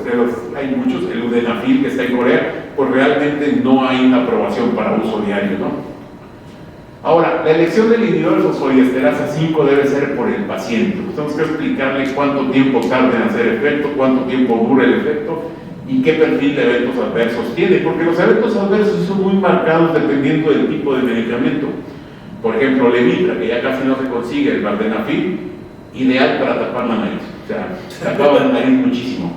hay muchos, el udenafil que está en Corea, pues realmente no hay una aprobación para uso diario, ¿no? Ahora, la elección del inhibidor de fosfodiesterasa 5 debe ser por el paciente. Tenemos que explicarle cuánto tiempo tarda en hacer efecto, cuánto tiempo dura el efecto y qué perfil de eventos adversos tiene, porque los eventos adversos son muy marcados dependiendo del tipo de medicamento. Por ejemplo, Levitra, que ya casi no se consigue, el vardenafil, ideal para tapar la nariz, o sea, tapaba la nariz muchísimo.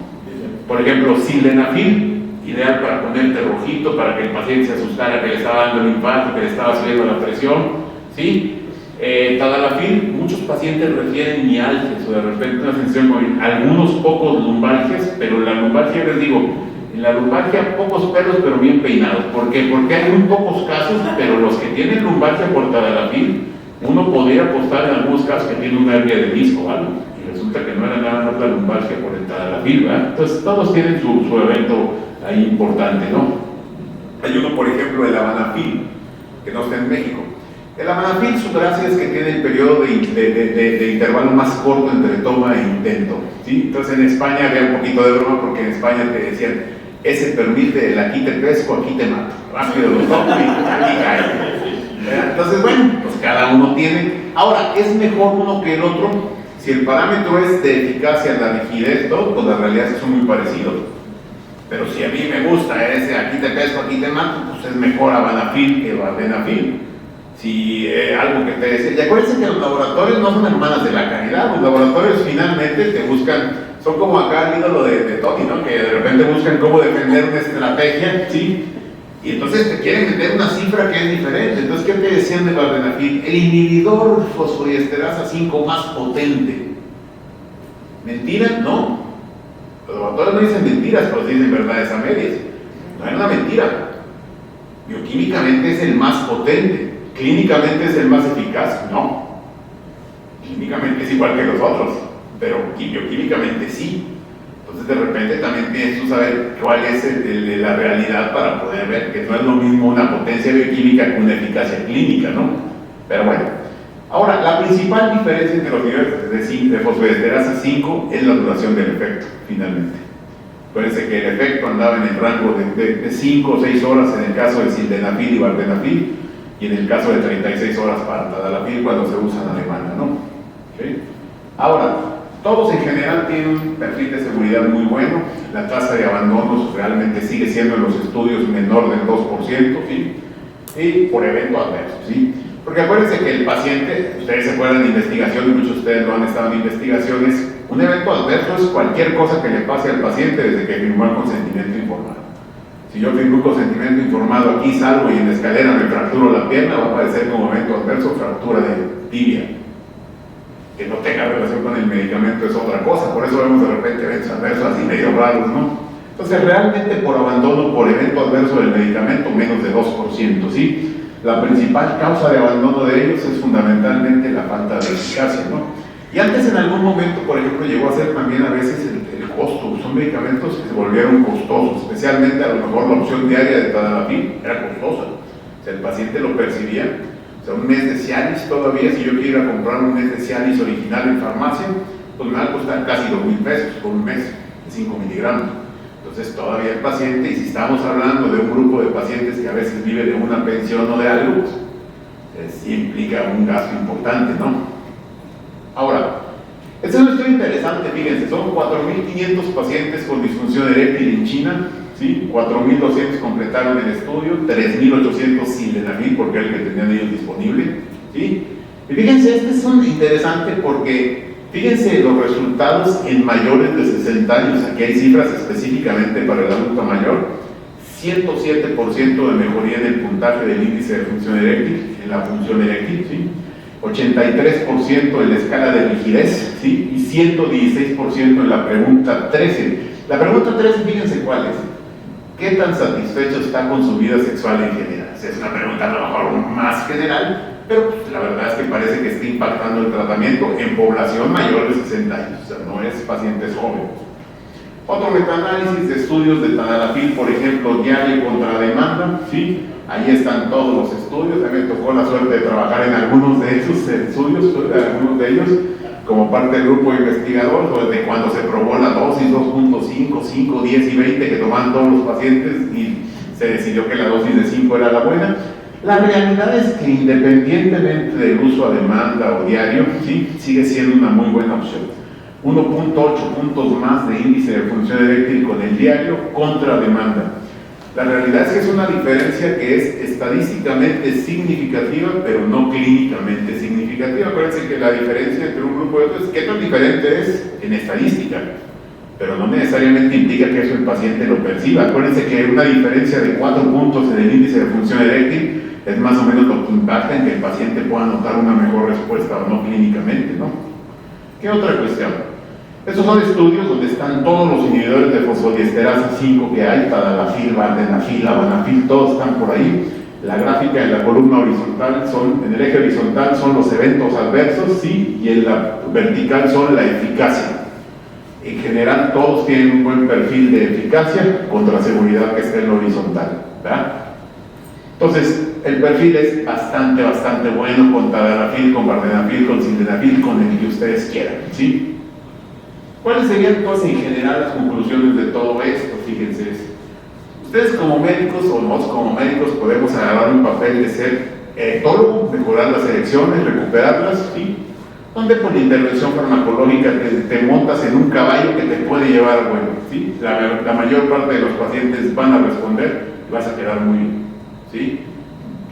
Por ejemplo, sildenafil, ideal para ponerte rojito, para que el paciente se asustara que le estaba dando el infarto, que le estaba subiendo la presión, ¿sí? Tadalafil, muchos pacientes refieren mialgias o de repente una sensación con algunos pocos lumbalgias, pero la lumbalgia, les digo, en la lumbalgia pocos pelos pero bien peinados. ¿Por qué? Porque hay muy pocos casos, pero los que tienen lumbalgia por tadalafil, uno podría apostar en algunos casos que tiene una hernia de disco o algo, y resulta que no era nada más la lumbalgia por el tadalafil, ¿verdad? Entonces todos tienen su evento ahí importante, ¿no? Hay uno, por ejemplo, el amanafil, que no está en México. El amanafil, su gracia es que tiene el periodo de intervalo más corto entre toma e intento, ¿sí? Entonces en España había un poquito de broma porque en España te decían, ese permite el aquí te pesco, aquí te mato, rápido lo toco y aquí cae. Entonces, bueno, pues cada uno tiene. Ahora, ¿es mejor uno que el otro? Si el parámetro es de eficacia, la rigidez, todo, pues la realidad es que son muy parecidos. Pero si a mí me gusta ese aquí te pesco, aquí te mato, pues es mejor amanafil que vardenafil. Si algo que te decía, y acuérdense que los laboratorios no son hermanas de la caridad, los laboratorios finalmente te buscan, son como acá el ídolo de Tony, ¿no? Que de repente buscan cómo defender una estrategia, ¿sí? Y entonces te quieren meter una cifra que es diferente. Entonces, ¿qué te decían de vardenafil? El inhibidor fosfodiesterasa 5 más potente. ¿Mentira? No. Los laboratorios no dicen mentiras, pero dicen verdades a medias. No hay una mentira. Bioquímicamente es el más potente. Clínicamente es el más eficaz. No. Clínicamente es igual que los otros, pero bioquímicamente sí. Entonces de repente también tienes que saber cuál es la realidad para poder ver que no es lo mismo una potencia bioquímica que una eficacia clínica, ¿no? Pero bueno. Ahora, la principal diferencia entre los niveles de fosfodiesterasa 5 es la duración del efecto, finalmente. Acuérdense que el efecto andaba en el rango de 5 o 6 horas en el caso de sildenafil y vardenafil, y en el caso de 36 horas para tadalafil cuando se usan a demanda, ¿no? ¿Okay? Ahora, todos en general tienen un perfil de seguridad muy bueno, la tasa de abandonos realmente sigue siendo en los estudios menor del 2%, ¿sí? Y por evento adverso, ¿sí? Porque acuérdense que el paciente, ustedes se acuerdan de investigaciones, muchos de ustedes lo han estado en investigaciones, Un evento adverso es cualquier cosa que le pase al paciente desde que firmó el consentimiento informado. Si yo firmo un consentimiento informado aquí, salgo y en la escalera me fracturo la pierna, va a aparecer como evento adverso fractura de tibia. Que no tenga relación con el medicamento es otra cosa, por eso vemos de repente eventos adversos así medio raros, ¿no? Entonces realmente por abandono por evento adverso del medicamento menos de 2%, ¿sí? La principal causa de abandono de ellos es fundamentalmente la falta de eficacia, ¿no? Y antes en algún momento, por ejemplo, llegó a ser también a veces el costo. Son medicamentos que se volvieron costosos, especialmente a lo mejor la opción diaria de tadalafil era costosa. O sea, el paciente lo percibía. O sea, un mes de Cialis todavía, si yo quiero ir a comprar un mes de Cialis original en farmacia, pues me va a costar casi 2,000 pesos por un mes de 5 miligramos. Entonces todavía el paciente, y si estamos hablando de un grupo de pacientes que a veces vive de una pensión o de algo, pues, sí implica un gasto importante, ¿no? Ahora, este es un estudio interesante, fíjense, son 4.500 pacientes con disfunción eréctil en China, ¿sí? 4.200 completaron el estudio, 3.800 sildenafil porque era el que tenían ellos disponible, ¿sí? Y fíjense, este es un interesante porque, fíjense los resultados en mayores de 60 años, aquí hay cifras específicamente para el adulto mayor, 107% de mejoría en el puntaje del índice de función eréctil, en la función eréctil, ¿sí? 83% en la escala de rigidez, ¿sí? Y 116% en la pregunta 13. La pregunta 13, fíjense cuál es. ¿Qué tan satisfecho está con su vida sexual en general? Es una pregunta a lo mejor más general, pero pues, la verdad es que parece que está impactando el tratamiento en población mayor de 60 años, o sea, no es pacientes jóvenes. Otro metaanálisis de estudios de tadalafil, por ejemplo, diario contra demanda, ¿sí? Ahí están todos los estudios. A mí me tocó la suerte de trabajar en algunos de esos estudios, algunos de ellos, como parte del grupo investigador, desde cuando se probó la dosis 2.5, 5, 10 y 20 que tomaban todos los pacientes y se decidió que la dosis de 5 era la buena. La realidad es que independientemente del uso a demanda o diario, ¿sí? Sigue siendo una muy buena opción. 1.8 puntos más de índice de función eréctil con el diario contra demanda. La realidad es que es una diferencia que es estadísticamente significativa, pero no clínicamente significativa. Acuérdense que la diferencia entre un grupo y otro es qué tan diferente es en estadística, pero no necesariamente implica que eso el paciente lo perciba. Acuérdense que una diferencia de 4 puntos en el índice de función eréctil es más o menos lo que impacta en que el paciente pueda notar una mejor respuesta o no clínicamente, ¿no? ¿Qué otra cuestión? Estos son estudios donde están todos los inhibidores de fosfodiesterasa 5 que hay, tadalafil, vardenafil, avanafil, todos están por ahí. La gráfica en la columna horizontal en el eje horizontal son los eventos adversos, sí, y en la vertical son la eficacia. En general todos tienen un buen perfil de eficacia contra la seguridad que está en la horizontal, ¿verdad? Entonces, el perfil es bastante bueno con tadalafil, con vardenafil, con sildenafil, con el que ustedes quieran, ¿sí? ¿Cuáles serían entonces en general las conclusiones de todo esto? Fíjense, ustedes como médicos o nosotros como médicos podemos agarrar un papel de ser erectólogo, mejorar las erecciones, recuperarlas, ¿sí? Donde por la intervención farmacológica te montas en un caballo que te puede llevar a bueno, ¿sí? La mayor parte de los pacientes van a responder y vas a quedar muy bien, ¿sí?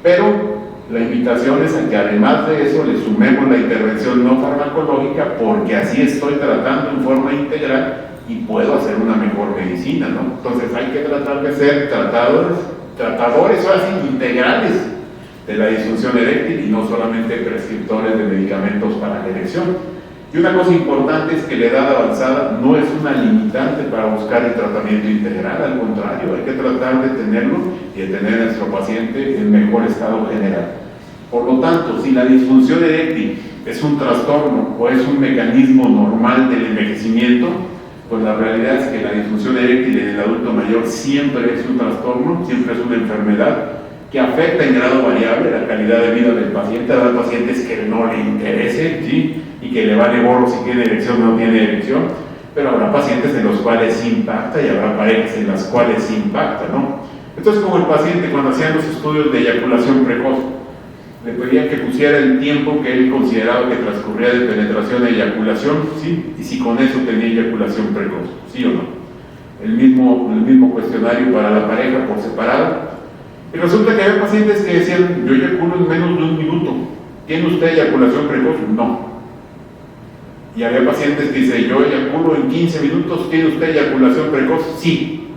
Pero la invitación es a que además de eso le sumemos la intervención no farmacológica, porque así estoy tratando en forma integral y puedo hacer una mejor medicina, ¿no? Entonces hay que tratar de ser tratadores o así integrales de la disfunción eréctil y no solamente prescriptores de medicamentos para la erección. Y una cosa importante es que la edad avanzada no es una limitante para buscar el tratamiento integral, al contrario, hay que tratar de tenerlo y de tener a nuestro paciente en mejor estado general. Por lo tanto, si la disfunción eréctil es un trastorno o es un mecanismo normal del envejecimiento, pues la realidad es que la disfunción eréctil en el adulto mayor siempre es un trastorno, siempre es una enfermedad que afecta en grado variable la calidad de vida del paciente. Habrá pacientes que no le interese, ¿sí? Y que le vale gorro si tiene erección o no tiene erección, pero habrá pacientes en los cuales sí impacta y habrá parejas en las cuales sí impacta, ¿no? Entonces, como el paciente cuando hacían los estudios de eyaculación precoz, le pedían que pusiera el tiempo que él consideraba que transcurría de penetración a eyaculación, ¿sí? Y si con eso tenía eyaculación precoz, ¿sí o no? El mismo cuestionario para la pareja por separado. Y resulta que había pacientes que decían, yo eyaculo en menos de 1 minuto. ¿Tiene usted eyaculación precoz? No. Y había pacientes que dicen, yo eyaculo en 15 minutos, ¿tiene usted eyaculación precoz? Sí.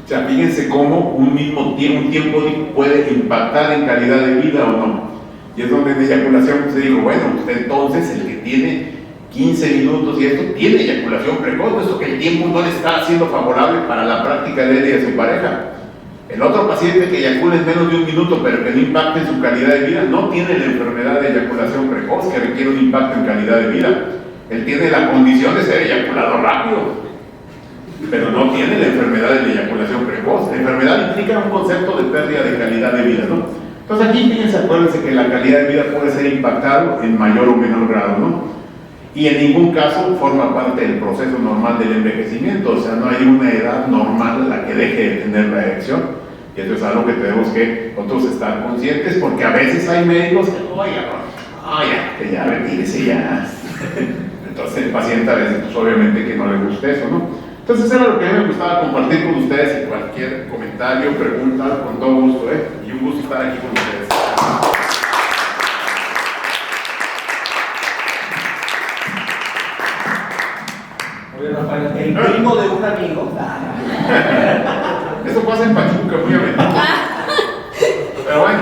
O sea, fíjense cómo un tiempo puede impactar en calidad de vida o no. Y es donde en eyaculación se digo, bueno, usted entonces, el que tiene 15 minutos y esto, tiene eyaculación precoz, puesto que el tiempo no le está siendo favorable para la práctica de él y de su pareja. El otro paciente que eyacula en menos de un minuto, pero que no impacte en su calidad de vida, no tiene la enfermedad de eyaculación precoz, que requiere un impacto en calidad de vida. Él tiene la condición de ser eyaculado rápido, pero no tiene la enfermedad de la eyaculación precoz. La enfermedad implica un concepto de pérdida de calidad de vida, ¿no? Entonces aquí fíjense, acuérdense que la calidad de vida puede ser impactado en mayor o menor grado, ¿no? Y en ningún caso forma parte del proceso normal del envejecimiento, o sea, no hay una edad normal en la que deje de tener la erección. Y esto es algo que tenemos que nosotros estar conscientes, porque a veces hay médicos que, que ya retírese ya. Entonces el paciente a veces, pues obviamente que no le gusta eso, ¿no? Entonces era lo que a mí me gustaba compartir con ustedes, y cualquier comentario, pregunta, con todo gusto, y un gusto estar aquí con ustedes.
Oye, Rafael, el primo de un amigo.
Eso pasa en Pachuca, muy a menudo. Pero bueno.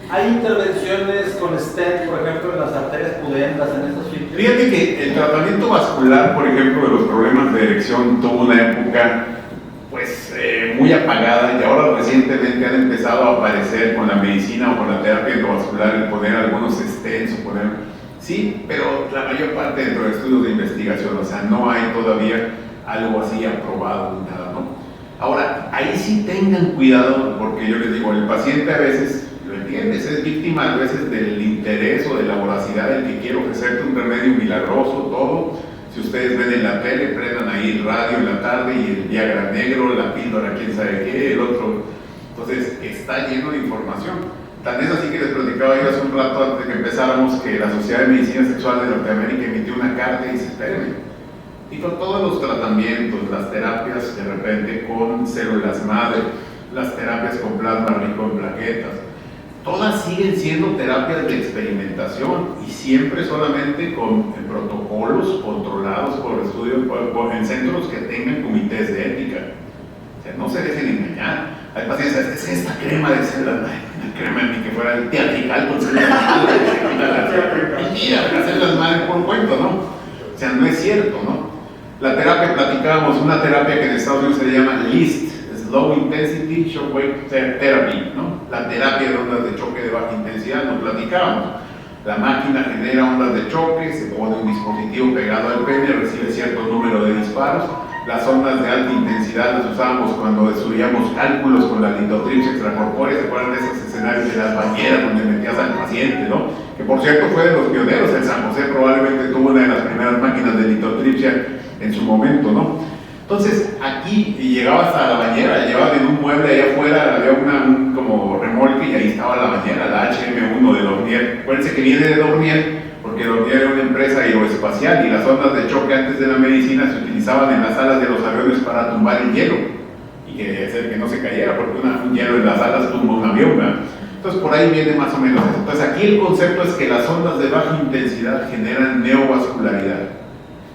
Hay intervenciones con stent, por ejemplo, en las arterias pudendas, en estos sitios.
Fíjate que el tratamiento vascular, por ejemplo, de los problemas de erección tuvo una época pues muy apagada, y ahora recientemente han empezado a aparecer con la medicina o con la terapia endovascular el poner algunos stents o poner... Sí, pero la mayor parte dentro de estudios de investigación, o sea, no hay todavía algo así aprobado ni nada, ¿no? Ahora, ahí sí tengan cuidado, porque yo les digo, el paciente a veces, lo entiendes, es víctima a veces del interés o de la voracidad del que quiere ofrecerte un remedio milagroso, todo. Si ustedes ven en la tele, prendan ahí el radio en la tarde y el Viagra negro, la píldora, quién sabe qué, el otro. Entonces, está lleno de información. Tan es así que les platicaba yo hace un rato antes de que empezáramos que la Sociedad de Medicina Sexual de Norteamérica emitió una carta y dice, espérenme, y con todos los tratamientos, las terapias de repente con células madre, las terapias con plasma rico en plaquetas, todas siguen siendo terapias de experimentación y siempre solamente con protocolos controlados por estudios, en centros que tengan comités de ética. O sea, no se dejen engañar. Hay pacientes, es esta crema de células, una crema ni que fuera el teatrical con células madre, mentira, las células madre por cuento, ¿no? O sea, no es cierto, ¿no? La terapia, platicábamos, una terapia que en Estados Unidos se llama LIST, Low Intensity Shockwave Therapy, ¿no? La terapia de ondas de choque de baja intensidad, nos platicábamos. La máquina genera ondas de choque, se pone un dispositivo pegado al pene, recibe cierto número de disparos. Las ondas de alta intensidad las usábamos cuando estudiamos cálculos con la litotripsia extracorpórea. ¿Se acuerdan de esos escenarios de las bañeras donde metías al paciente, no? Que por cierto fue de los pioneros. El San José probablemente tuvo una de las primeras máquinas de litotripsia en su momento, ¿no? Entonces aquí llegabas a la bañera, llevaban en un mueble allá afuera, había un como remolque y ahí estaba la bañera, la HM1 de Dornier. Acuérdense que viene de Dornier porque Dornier era una empresa aeroespacial y las ondas de choque antes de la medicina se utilizaban en las alas de los aviones para tumbar el hielo y que hacer que no se cayera, porque un hielo en las alas tumba un avión, ¿verdad? Entonces por ahí viene más o menos eso. Entonces aquí el concepto es que las ondas de baja intensidad generan neovascularidad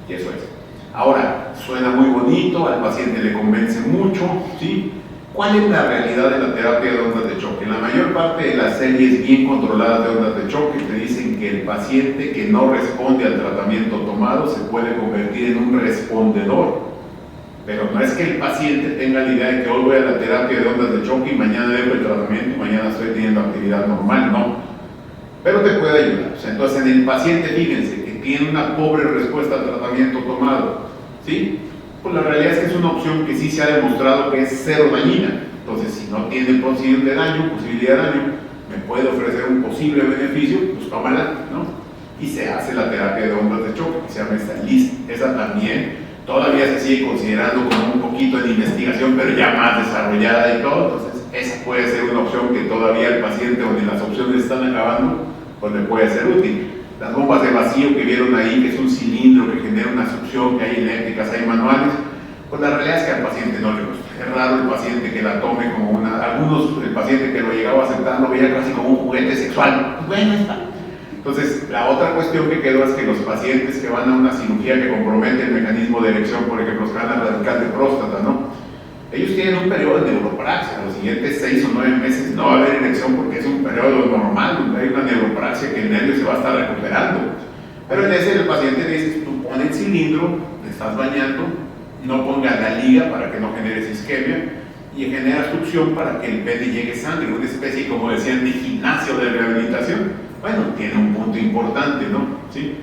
y eso es. Ahora, suena muy bonito, al paciente le convence mucho, ¿sí? ¿Cuál es la realidad de la terapia de ondas de choque? La mayor parte de las series bien controladas de ondas de choque te dicen que el paciente que no responde al tratamiento tomado se puede convertir en un respondedor. Pero no es que el paciente tenga la idea de que hoy voy a la terapia de ondas de choque y mañana dejo el tratamiento y mañana estoy teniendo actividad normal, no. Pero te puede ayudar. O sea, entonces en el paciente, fíjense, que tiene una pobre respuesta al tratamiento tomado, ¿sí? Pues la realidad es que es una opción que sí se ha demostrado que es cero dañina. Entonces, si no tiene posibilidad de daño, me puede ofrecer un posible beneficio, pues tómala, ¿no? Y se hace la terapia de ondas de choque, que se llama esta LIST. Esa también todavía se sigue considerando como un poquito de investigación, pero ya más desarrollada y todo. Entonces, esa puede ser una opción que todavía el paciente, donde las opciones están acabando, pues le puede ser útil. Las bombas de vacío que vieron ahí, que es un cilindro que genera una succión, que hay eléctricas, hay manuales, pues la realidad es que al paciente no le gusta. Es raro el paciente que la tome como una... Algunos, el paciente que lo llegaba a aceptar lo veía casi como un juguete sexual. Bueno, está. Entonces, la otra cuestión que quedó es que los pacientes que van a una cirugía que compromete el mecanismo de erección, por ejemplo, los que van a radical de próstata, ¿no? Ellos tienen un periodo de neuropraxia, los siguientes 6 o 9 meses no va a haber erección porque es un periodo normal, donde hay una neuropraxia que el nervio se va a estar recuperando. Pero en ese el paciente le dice, tú pon el cilindro, te estás bañando, no pongas la liga para que no generes isquemia y genera succión para que el pene llegue sangre, una especie, como decían, de gimnasio de rehabilitación. Bueno, tiene un punto importante, ¿no? ¿Sí?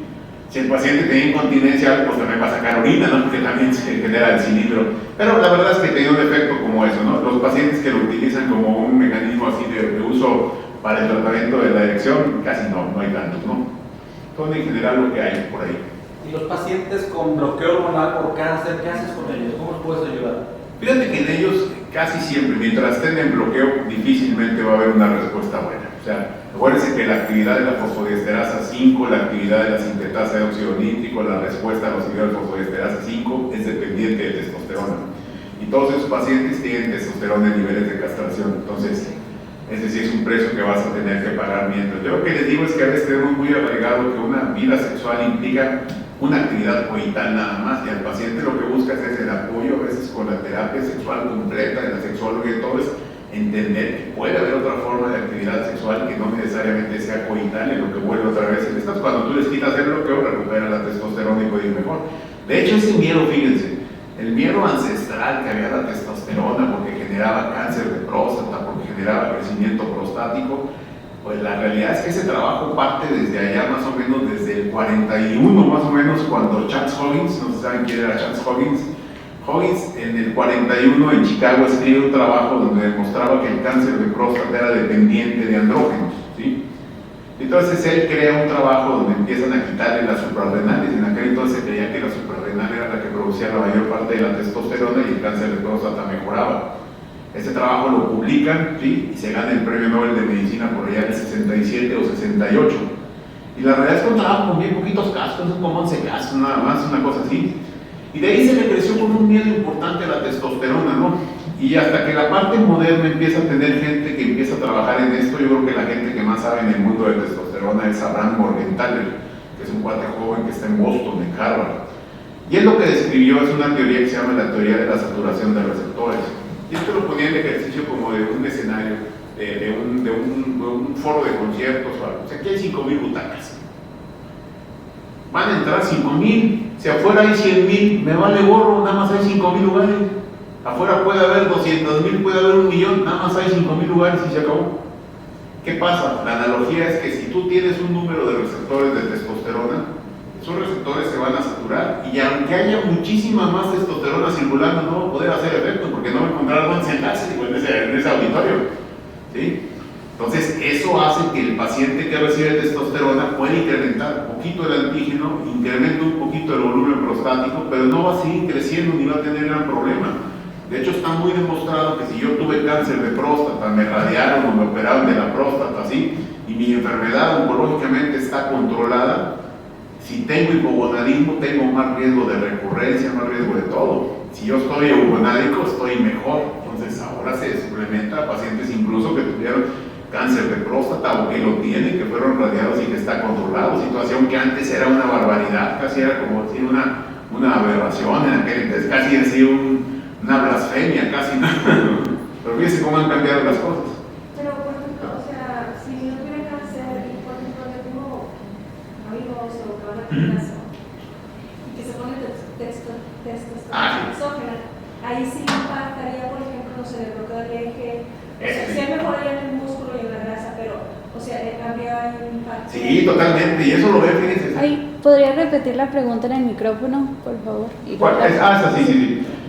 Si el paciente tiene incontinencia, pues también va a sacar orina, ¿no? Porque también se genera el cilindro. Pero la verdad es que tiene un efecto como eso, ¿no? Los pacientes que lo utilizan como un mecanismo así de uso para el tratamiento de la erección, casi no hay tantos, ¿no? Todo en general lo que hay por ahí.
¿Y los pacientes con bloqueo hormonal por cáncer, qué haces con ellos? ¿Cómo los puedes ayudar?
Fíjate que en ellos casi siempre, mientras estén en bloqueo, difícilmente va a haber una respuesta buena. O sea, acuérdense que la actividad de la fosfodiesterasa 5, la actividad de la sintetasa de óxido nítrico, la respuesta a los niveles de fosfodiesterasa 5 es dependiente de testosterona. Y todos esos pacientes tienen testosterona en niveles de castración. Entonces, ese sí es un precio que vas a tener que pagar mientras. Yo lo que les digo es que a veces tenemos muy arraigado que una vida sexual implica una actividad coital nada más, y al paciente lo que busca es el apoyo, a veces con la terapia sexual completa de la sexóloga y todo, es entender que puede haber otra forma de actividad sexual que no necesariamente sea coital, en lo que vuelve otra vez el estado. Cuando tú les quitas el bloqueo, recupera la testosterona y puede ir mejor. De hecho, ese miedo, fíjense, el miedo ancestral que había la testosterona porque generaba cáncer de próstata, porque generaba crecimiento prostático, pues la realidad es que ese trabajo parte desde allá, más o menos desde el 41, más o menos, cuando Charles Huggins, no sé si saben quién era Charles Huggins. Huggins en el 41 en Chicago escribe un trabajo donde demostraba que el cáncer de próstata era dependiente de andrógenos, ¿sí? Entonces él crea un trabajo donde empiezan a quitarle las suprarrenales. En aquel entonces se creía que la suprarrenal era la que producía la mayor parte de la testosterona y el cáncer de próstata mejoraba. Este trabajo lo publican, ¿sí? Y se gana el premio Nobel de Medicina por allá del 67 o 68. Y la realidad es que un trabajo con bien poquitos casos, como 11 casos, nada más, una cosa así. Y de ahí se le creció con un miedo importante a la testosterona, ¿no? Y hasta que la parte moderna empieza a tener gente que empieza a trabajar en esto, yo creo que la gente que más sabe en el mundo de testosterona es Abraham Morgentaler, que es un cuate joven que está en Boston, en Harvard. Y él lo que describió es una teoría que se llama la teoría de la saturación de receptores. Y esto lo ponía en ejercicio como de un escenario, de un foro de conciertos o algo. O sea, aquí hay 5,000 butacas. Van a entrar 5,000, si afuera hay 100,000, me vale gorro, nada más hay 5,000 lugares. Afuera puede haber 200,000, puede haber 1,000,000, nada más hay 5,000 lugares y se acabó. ¿Qué pasa? La analogía es que si tú tienes un número de receptores de testosterona, esos receptores se van a saturar, y aunque haya muchísima más testosterona circulando, no va a poder hacer efecto porque no va a encontrar dónde sentarse en ese auditorio, ¿sí? Entonces eso hace que el paciente que recibe testosterona pueda incrementar un poquito el antígeno, incrementa un poquito el volumen prostático, pero no va a seguir creciendo ni va a tener gran problema. De hecho, está muy demostrado que si yo tuve cáncer de próstata, me radiaron o me operaron de la próstata, ¿sí? Y mi enfermedad oncológicamente está controlada, si tengo hipogonadismo, tengo más riesgo de recurrencia, más riesgo de todo. Si yo estoy eugonádico, estoy mejor. Entonces ahora se suplementa a pacientes incluso que tuvieron cáncer de próstata o que lo tienen, que fueron radiados y que está controlado. Situación que antes era una barbaridad, casi era como decir una aberración, en aquel entonces casi decir una blasfemia, casi nada. Pero fíjense cómo han cambiado las cosas.
Pero, por ejemplo, o sea, si no tuviera cáncer y, por ejemplo, yo tengo amigos o que van a gimnasio y que se ponen testosterona exógena, ahí sí impactaría, por ejemplo, no sé, el bloqueo del eje. O sea, sí mejoraría en el músculo y en la grasa, pero, o sea, habría un impacto.
Sí, totalmente, y eso lo ve, fíjense.
Ay, ¿podría repetir la pregunta en el micrófono, por favor?
Sí.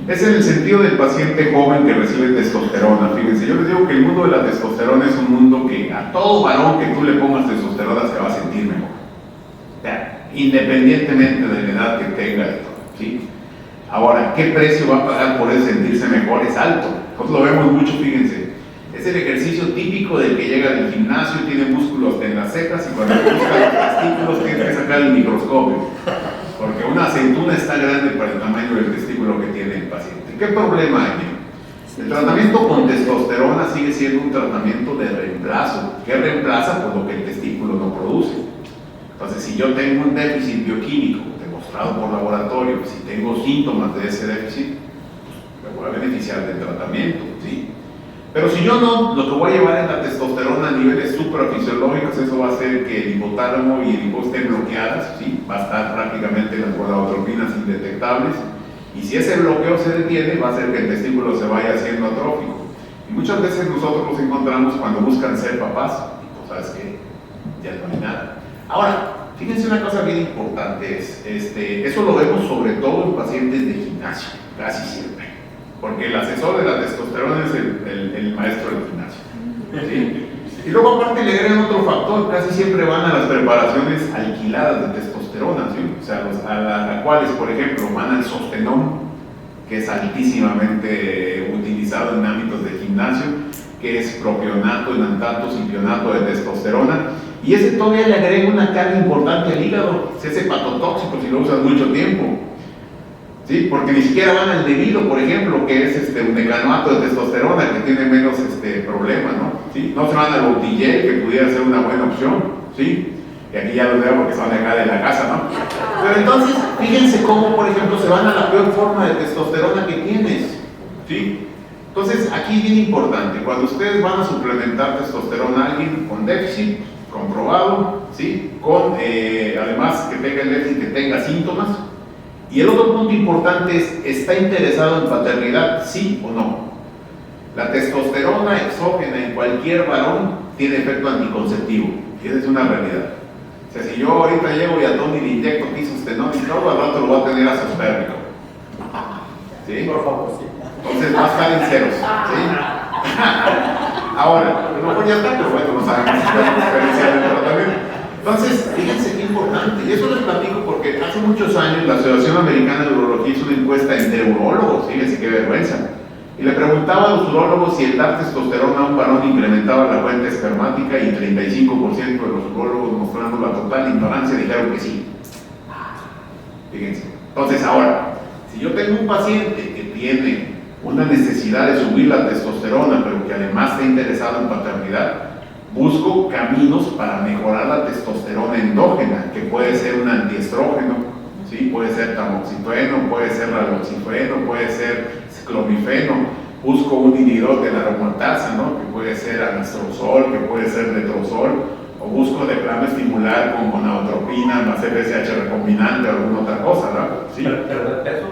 Es en el sentido del paciente joven que recibe testosterona. Fíjense, yo les digo que el mundo de la testosterona es un mundo que a todo varón que tú le pongas testosterona se va a sentir mejor. O sea, independientemente de la edad que tenga, ¿sí? Ahora, ¿qué precio va a pagar por eso sentirse mejor? Es alto. Nosotros lo vemos mucho, fíjense. Es el ejercicio típico del que llega del gimnasio, tiene músculos en las cejas y cuando busca los testículos tiene que sacar el microscopio. Porque una aceituna está grande para el tamaño del testículo que tiene el paciente. ¿Qué problema hay? El tratamiento con testosterona sigue siendo un tratamiento de reemplazo. ¿Qué reemplaza? Pues lo que el testículo no produce. si yo tengo un déficit bioquímico demostrado por laboratorio, si tengo síntomas de ese déficit, pues me voy a beneficiar del tratamiento, ¿sí? Pero si yo no, lo que voy a llevar es la testosterona a niveles suprafisiológicos, eso va a hacer que el hipotálamo y el hipo estén bloqueadas, ¿sí? Va a estar prácticamente las gonadotropinas indetectables, y si ese bloqueo se detiene, va a hacer que el testículo se vaya haciendo atrófico. Y muchas veces nosotros nos encontramos cuando buscan ser papás, y pues sabes que ya no hay nada. Ahora, fíjense una cosa bien importante, eso lo vemos sobre todo en pacientes de gimnasio, casi siempre, porque el asesor de la testosterona es el maestro del gimnasio, ¿sí? Y luego aparte le agregan otro factor, casi siempre van a las preparaciones alquiladas de testosterona, ¿sí? O sea, a cuales, por ejemplo, van al Sostenón, que es altísimamente utilizado en ámbitos de gimnasio, que es propionato, enantato, cipionato de testosterona, y ese todavía le agrega una carga importante al hígado, es hepatotóxico si lo usan mucho tiempo, ¿sí? Porque ni siquiera van al debido, por ejemplo, que es un decanoato de testosterona que tiene menos problema, ¿no? ¿Sí? No se van al Botillel, que pudiera ser una buena opción, ¿sí? Y aquí ya los veo porque se van acá de la casa, ¿no? Pero entonces, fíjense cómo, por ejemplo, se van a la peor forma de testosterona que tienes, ¿sí? Entonces, aquí es bien importante, cuando ustedes van a suplementar testosterona a alguien con déficit, comprobado, ¿sí? Con, además, que tenga el déficit, que tenga síntomas. Y el otro punto importante es, ¿está interesado en paternidad, sí o no? La testosterona exógena en cualquier varón tiene efecto anticonceptivo, y esa es una realidad. O sea, si yo ahorita llego y a Tony le inyecto pisostenón y todo, al rato lo voy a tener azospérmico. ¿Sí?
Por favor, sí.
Entonces va a estar en ceros, ¿sí? Ahora, a lo mejor ya está, pero bueno, no sabemos la experiencia del tratamiento. Entonces, fíjense qué importante, y eso les platico porque hace muchos años la Asociación Americana de Urología hizo una encuesta entre urólogos, fíjense qué vergüenza, y le preguntaba a los urólogos si el dar testosterona a un varón incrementaba la fuente espermática, y 35% de los urólogos, mostrando la total ignorancia, dijeron que sí. Fíjense. Entonces, ahora, si yo tengo un paciente que tiene una necesidad de subir la testosterona, pero que además está interesado en paternidad, busco caminos para mejorar la testosterona endógena, que puede ser un antiestrógeno, ¿sí? Puede ser tamoxifeno, puede ser raloxifeno, puede ser clomifeno. Busco un inhibidor de la aromatasa, ¿no? Que puede ser anastrozol, que puede ser letrozol, o busco de plano estimular con gonadotropina, más FSH recombinante o alguna otra cosa, ¿verdad? ¿Sí?
¿Perder peso?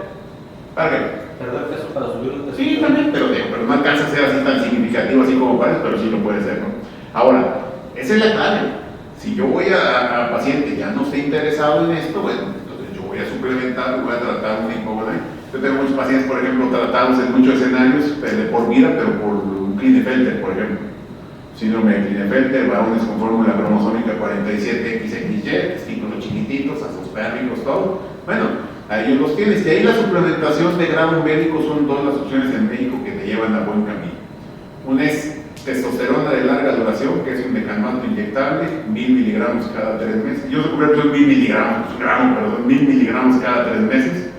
¿Para qué?
¿Perder peso para subir el peso?
Sí, también, pero no alcanza a ser así tan significativo así como parece, pero sí lo puede ser, ¿no? Ahora, esa es la clave. Si yo voy a paciente ya no esté interesado en esto, bueno, entonces yo voy a suplementar, voy a tratar un hipogonal. Yo tengo muchos pacientes, por ejemplo, tratados en muchos escenarios de por vida, pero por un Klinefelter, por ejemplo. Síndrome de Klinefelter, varones con fórmula cromosómica 47XXY, testículos chiquititos, azospérmicos, todo. Bueno, ahí los tienes. Y ahí la suplementación de grado médico son dos las opciones en México que te llevan a buen camino. Una es testosterona de larga duración, que es un decanoato inyectable, 1000 miligramos cada 3 meses. Yo soy 1000 miligramos cada 3 meses,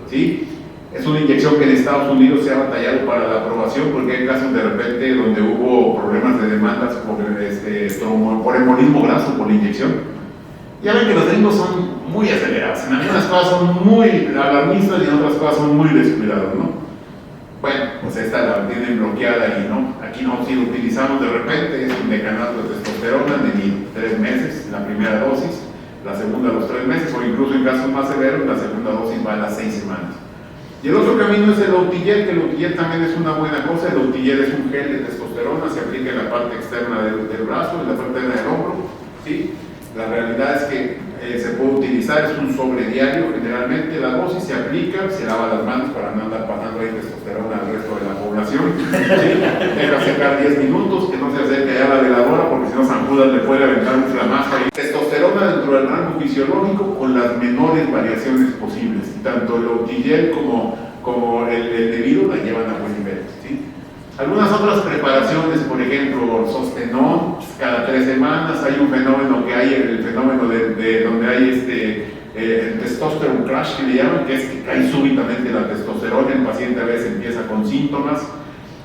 ¿sí? Es una inyección que en Estados Unidos se ha batallado para la aprobación, porque hay casos de repente donde hubo problemas de demandas por embolismo graso por la inyección. Ya ven que los gringos son muy acelerados, en algunas cosas son muy alarmistas y en otras cosas son muy descuidados, ¿no? Bueno, pues esta la tienen bloqueada y no, aquí no, si lo utilizamos de repente, es un decanato de testosterona de 3 meses, la primera dosis, la segunda a los 3 meses, o incluso en casos más severos, la segunda dosis va a las 6 semanas. Y el otro camino es el Outillel, que el Outillel también es una buena cosa. El Outillel es un gel de testosterona, se aplica en la parte externa del brazo, en la parte externa del hombro, ¿sí? La realidad es que se puede utilizar, es un sobre diario generalmente, la dosis se aplica, se lava las manos para no andar pasando ahí testosterona al resto de la población, ¿sí? Deja secar 10 minutos, que no se acerque ya a la veladora, porque si no San Judas le puede aventar un flamazo ahí. Testosterona dentro del rango fisiológico con las menores variaciones posibles, y tanto el Outillel como el debido la llevan a buen nivel, ¿sí? Algunas otras preparaciones, por ejemplo, Sostenón, cada 3 semanas. Hay un fenómeno que hay, el fenómeno de donde hay el testosterone crash, que le llaman, que es que cae súbitamente la testosterona, el paciente a veces empieza con síntomas.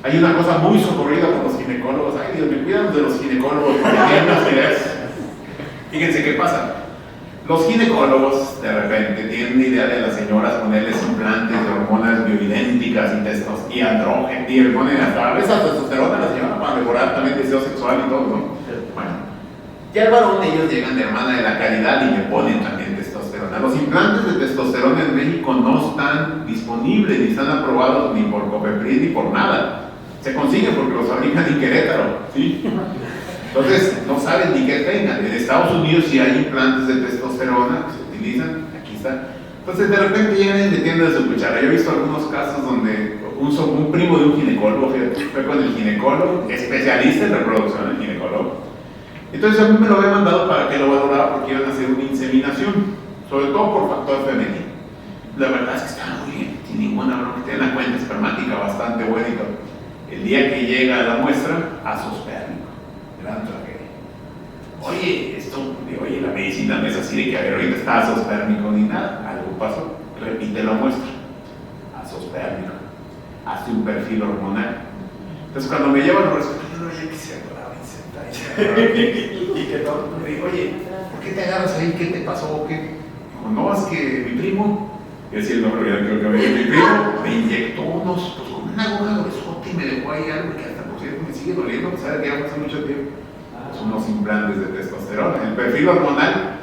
Hay una cosa muy socorrida por los ginecólogos. Ay, Dios, me cuidan de los ginecólogos, fíjense qué pasa. Los ginecólogos de repente tienen una idea de las señoras ponerles implantes de hormonas bioidénticas y andrógenos, y le ponen hasta a veces testosterona a la señora para mejorar también el deseo sexual y todo, ¿no? Bueno, ya el varón ellos llegan de hermana de la caridad y le ponen también testosterona. Los implantes de testosterona en México no están disponibles, ni están aprobados ni por COFEPRIS ni por nada. Se consiguen porque los fabrican en Querétaro, ¿sí? Entonces, no saben ni qué tengan. En Estados Unidos sí hay implantes de testosterona que se utilizan, aquí está. Entonces, de repente llegan y metiendo de su cuchara. Yo he visto algunos casos donde un primo de un ginecólogo, fíjate, fue con el ginecólogo, especialista en reproducción, el ginecólogo. Entonces, a mí me lo había mandado para que lo valorara porque iban a hacer una inseminación, sobre todo por factor femenino. La verdad es que está muy bien, sin ninguna bronca, tiene una cuenta espermática bastante buena y todo. El día que llega la muestra, azospérmico. Gran tragedia. Oye, la medicina no es así de que a ver, ahorita está azospérmico ni nada, algo pasó, repite la muestra, azospérmico, hace un perfil hormonal. Entonces cuando me llevan los resultados, yo oye, que se adoraba y que todo, me digo, oye, ¿por qué te agarras ahí? ¿Qué te pasó? ¿O qué? Dijo, no, es que mi primo, y decía el nombre, ya creo que mi primo me inyectó unos, pues con una aguja gruesota y me dejó ahí algo que hasta por cierto me sigue doliendo, pues sabe que ya hace mucho tiempo. Unos implantes de testosterona. El perfil hormonal,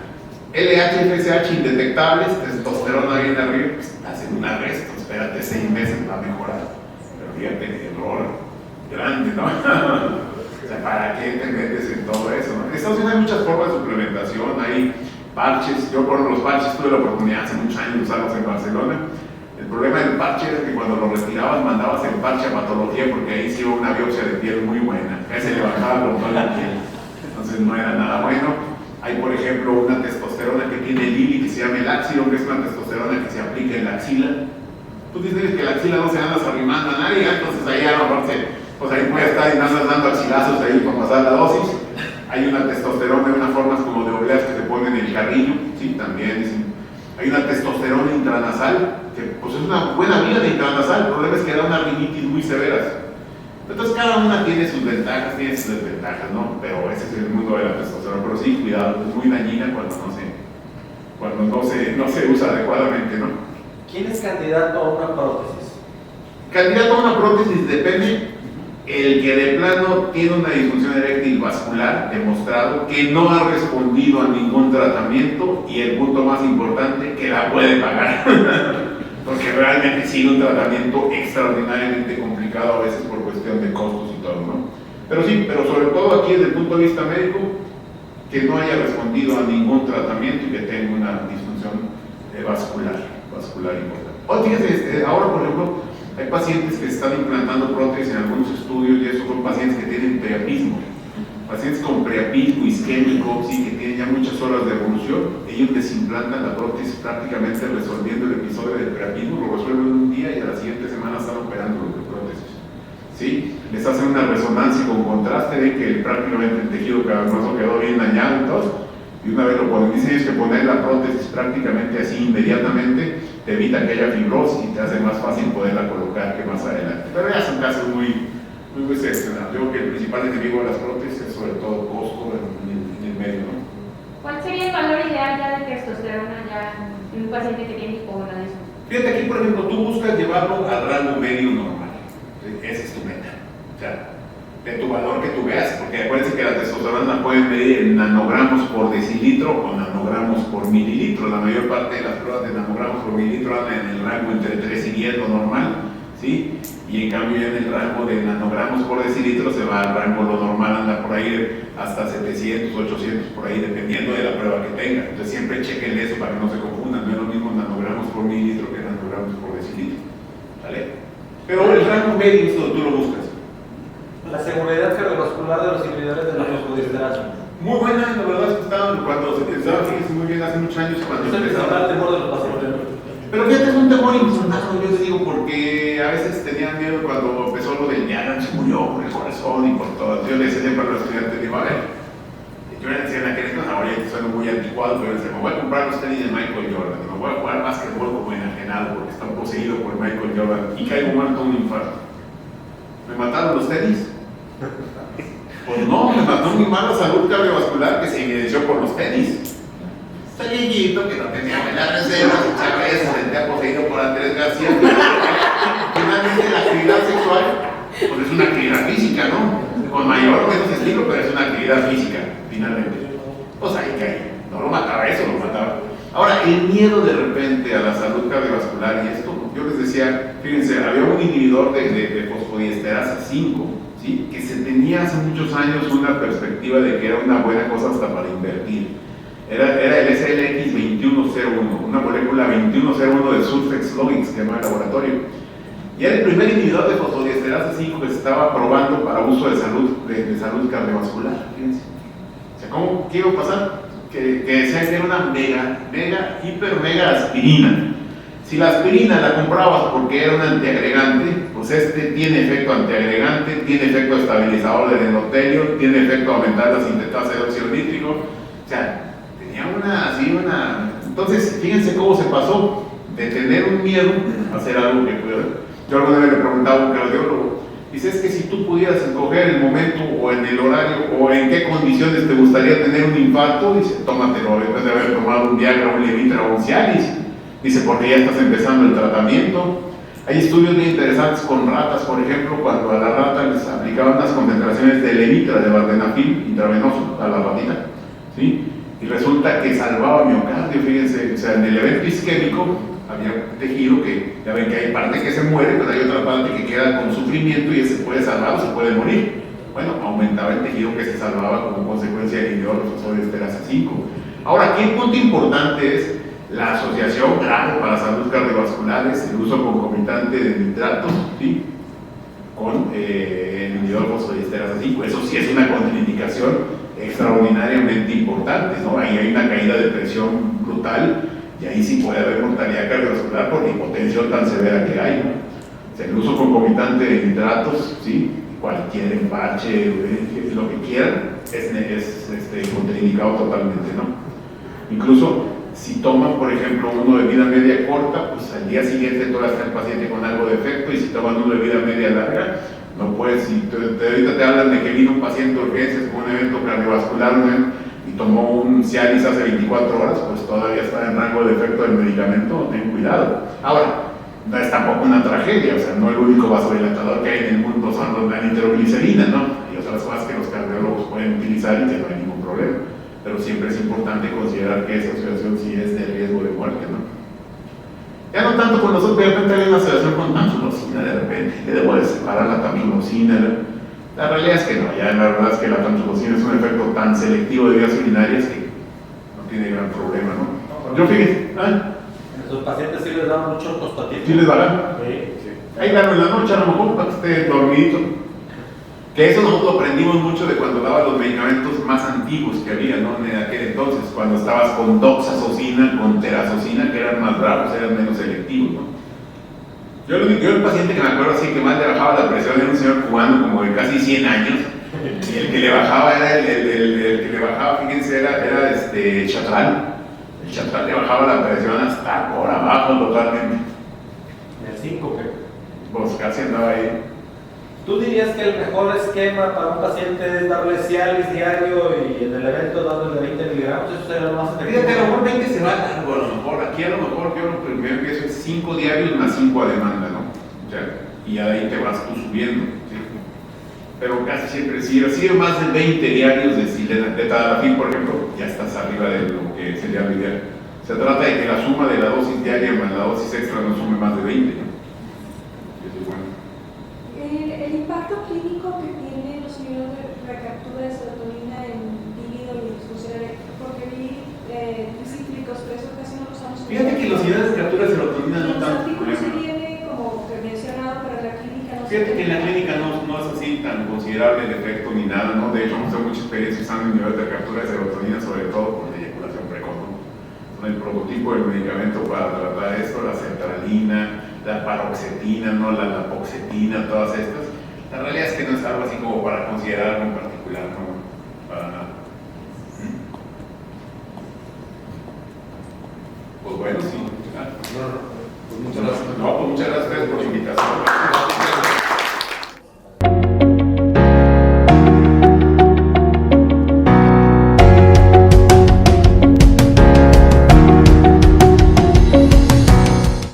LH, FSH indetectables, testosterona viene arriba, pues hacen un arresto, espérate 6 meses va a mejorar. Pero fíjate, error grande, ¿no? O sea, ¿para qué te metes en todo eso? ¿No? En Estados Unidos hay muchas formas de suplementación, hay parches. Yo por los parches tuve la oportunidad hace muchos años de usarlos en Barcelona. El problema del parche era que cuando lo retirabas mandabas el parche a patología porque ahí sí hubo una biopsia de piel muy buena. Ahí se le bajaba el hormón la piel. Entonces no era nada bueno. Hay, por ejemplo, una testosterona que tiene Lili que se llama el Axiron, que es una testosterona que se aplica en la axila. Tú dices que la axila no se andas arrimando a nadie, entonces ahí a lo mejor pues ahí puede estar y andas dando axilazos ahí para pasar la dosis. Hay una testosterona de unas formas como de obleas que se ponen en el carrillo, sí, también. Sí. Hay una testosterona intranasal, que pues es una buena vía de intranasal, el problema es que da unas rinitis muy severas. Entonces cada una tiene sus ventajas, tiene sus desventajas, ¿no? Pero ese es el mundo de la testosterona. Pero sí, cuidado, es muy dañina cuando no se usa adecuadamente, ¿no?
¿Quién es candidato a una prótesis?
Candidato a una prótesis depende el que de plano tiene una disfunción eréctil vascular demostrado, que no ha respondido a ningún tratamiento y el punto más importante, que la puede pagar. Porque realmente sigue un tratamiento extraordinariamente complicado a veces por cuestión de costos y todo, ¿no? Pero sí, pero sobre todo aquí desde el punto de vista médico, que no haya respondido a ningún tratamiento y que tenga una disfunción vascular importante. O fíjense, ahora por ejemplo, hay pacientes que están implantando prótesis en algunos estudios y esos son pacientes que tienen priapismo. Pacientes con priapismo isquémico, sí, que tienen ya muchas horas de evolución, ellos les implantan la prótesis prácticamente resolviendo el episodio del priapismo, lo resuelven un día y a la siguiente semana están operando la prótesis. ¿Sí? Les hacen una resonancia con contraste de que prácticamente el tejido cavernoso quedó bien dañado y todo, y una vez lo ponen, dicen ellos que poner la prótesis prácticamente así inmediatamente te evita que haya fibrosis y te hace más fácil poderla colocar que más adelante. Pero ya son casos muy excepcionales. Yo creo que el principal enemigo de las prótesis es sobre todo costo en el medio, ¿no?
¿Cuál sería el valor ideal ya de testosterona ya en un paciente que tiene hipogonadismo?
Fíjate aquí, por ejemplo, tú buscas llevarlo al rango medio normal. Esa es tu meta. O sea, de tu valor que tú veas, porque acuérdense que la testosterona la pueden medir en nanogramos por decilitro o nanogramos por mililitro. La mayor parte de las pruebas de nanogramos por mililitro andan en el rango entre 3 y 10, lo normal, ¿sí? Y en cambio ya en el rango de nanogramos por decilitro se va al rango, lo normal anda por ahí hasta 700, 800, por ahí, dependiendo de la prueba que tenga. Entonces siempre chequen eso para que no se confundan, no es lo mismo nanogramos por mililitro que nanogramos por decilitro, ¿vale? Pero el rango medio es donde tú lo buscas.
La seguridad cardiovascular de los inhibidores de la fosfodiesterasa.
Muy buena, la verdad es que estaban, cuando se pensaba, fíjense muy bien, hace muchos años cuando
empezaba el temor de los pacientes.
Pero fíjate, es un temor infundado, yo les digo, porque a veces tenían miedo cuando empezó lo del Diana, se murió por el corazón y por todo. Yo le decía siempre a los estudiantes, digo, a ver, yo le decía en aquel entonces, ahora ya suena muy anticuado, pero yo decía, me voy a comprar los tenis de Michael Jordan, me voy a jugar básquetbol como enajenado porque están poseídos por Michael Jordan y caigo muerto de un infarto. ¿Me mataron los tenis? Pues no, me mató mi mala salud cardiovascular que se evidenció por los tenis. Está viejito, que no tenía buenas reservas, echaba eso, se sentía poseído por Andrés García. Finalmente la actividad sexual, pues es una actividad física, ¿no? Con mayor o menos estilo, pero es una actividad física, finalmente. Pues ahí cae. No lo mataba eso, lo mataba. Ahora, el miedo de repente a la salud cardiovascular, y esto, yo les decía, fíjense, había un inhibidor de fosfodiesterasa 5, ¿sí? Que se tenía hace muchos años una perspectiva de que era una buena cosa hasta para invertir. Era el SLX2101, una molécula 2101 de Sulfex Loix, que se llama el laboratorio. Y era el primer inhibidor de fosfodiesterasa 5 que se estaba probando para uso de salud cardiovascular, fíjense. O sea, ¿qué iba a pasar? Que decían que era una hiper mega aspirina. Si la aspirina la comprabas porque era un antiagregante, pues este tiene efecto antiagregante, tiene efecto estabilizador del endotelio, tiene efecto aumentar la sintetasa de óxido nítrico. O sea, tenía una. Entonces, fíjense cómo se pasó de tener un miedo a hacer algo que pudiera. Yo alguna vez le preguntaba a un cardiólogo, dice, es que si tú pudieras escoger el momento o en el horario o en qué condiciones te gustaría tener un infarto, dice, tómatelo después de haber tomado un Viagra, un Levitra o un Cialis. Dice, porque ya estás empezando el tratamiento. Hay estudios muy interesantes con ratas, por ejemplo, cuando a la rata les aplicaban unas concentraciones de Levitra, de vardenafil intravenoso a la ratita, ¿sí? Y resulta que salvaba miocardio, fíjense, o sea, en el evento isquémico había un tejido que, ya ven que hay parte que se muere, pero hay otra parte que queda con sufrimiento y se puede salvar o se puede morir. Bueno, aumentaba el tejido que se salvaba como consecuencia del inhibidor de fosfodiesterasa 5. Ahora, aquí el punto importante es la asociación grave para salud cardiovasculares, el uso concomitante de nitratos, ¿sí? Con el inhibidor de fosfodiesterasa 5. Eso sí es una contraindicación extraordinariamente importante, ¿no? Ahí hay una caída de presión brutal. Y ahí sí puede haber mortalidad cardiovascular por la hipotensión tan severa que hay, ¿no? O sea, el uso concomitante de nitratos, ¿sí? Cualquier empache, lo que quieran, es contraindicado totalmente, ¿no? Incluso si toman, por ejemplo, uno de vida media corta, pues al día siguiente todavía está el paciente con algo de efecto, y si toman uno de vida media larga, no puedes, si ahorita te hablan de que vino un paciente de urgencias con un evento cardiovascular, ¿no? Y tomó un Cialis hace 24 horas, pues todavía está en rango de efecto del medicamento, ten cuidado. Ahora, no es tampoco una tragedia, o sea, no el único vasodilatador que hay en el mundo son la nitroglicerina, ¿no? Hay otras cosas que los cardiólogos pueden utilizar y que no hay ningún problema. Pero siempre es importante considerar que esa asociación sí es de riesgo de muerte, ¿no? Ya no tanto con nosotros, de repente hay una asociación con tamsulosina, de repente, le debo de separar la tamsulosina, ¿no? La realidad es que no, ya la verdad es que la tamsulosina es un efecto tan selectivo de vías urinarias que no tiene gran problema, ¿no? Yo fíjense,
a sus pacientes sí les dan mucho tostatito.
¿Sí les darán?
Sí.
Ahí dan en la noche, a lo mejor, para que esté dormidito. Que eso nosotros lo aprendimos mucho de cuando daban los medicamentos más antiguos que había, ¿no? En aquel entonces, cuando estabas con doxazocina, con terazocina, que eran más bravos, eran menos selectivos, ¿no? Yo el paciente que me acuerdo así que más le bajaba la presión era un señor cubano como de casi 100 años, y el que le bajaba era el que le bajaba, fíjense, era Chatral. El Chatral le bajaba la presión hasta por abajo totalmente.
El 5, ¿qué?
Pues casi andaba ahí.
¿Tú dirías que el mejor esquema para un paciente es darle Cialis diario y en el evento dándole 20 miligramos? Eso sería lo más efectivo.
Fíjate, a lo mejor 20 se va largo, a lo mejor. Aquí a lo mejor yo lo primero que es 5 diarios más 5 a demanda, ¿no? O sea, y ya de ahí te vas tú subiendo, ¿sí? Pero casi siempre, si recibes más de 20 diarios de tadalafil, por ejemplo, ya estás arriba de lo que sería lo ideal. Se trata de que la suma de la dosis diaria más la dosis extra no sume más de 20, ¿no? Eso es bueno.
El impacto clínico que tienen los niveles de recaptura de serotonina en líquido y disfunción eréctil, porque vi tricíclicos, pero eso casi no lo usamos.
Fíjate que los niveles de captura de serotonina no
en los
tanto
artículos sí
problema.
viene como que mencionado, pero en la clínica no.
Fíjate que en la clínica no es así tan considerable el efecto ni nada, ¿no? De hecho, hemos tenido mucha experiencia usando el nivel de captura de serotonina, sobre todo por la eyaculación precoz, ¿no? Son el prototipo del medicamento para tratar esto, la sertralina, la paroxetina, ¿no? La naproxetina, todas estas. La realidad es que no es algo así como para considerar algo en particular, no, para nada. Pues bueno, sí.
Pues muchas gracias.
No, pues muchas gracias por la invitación.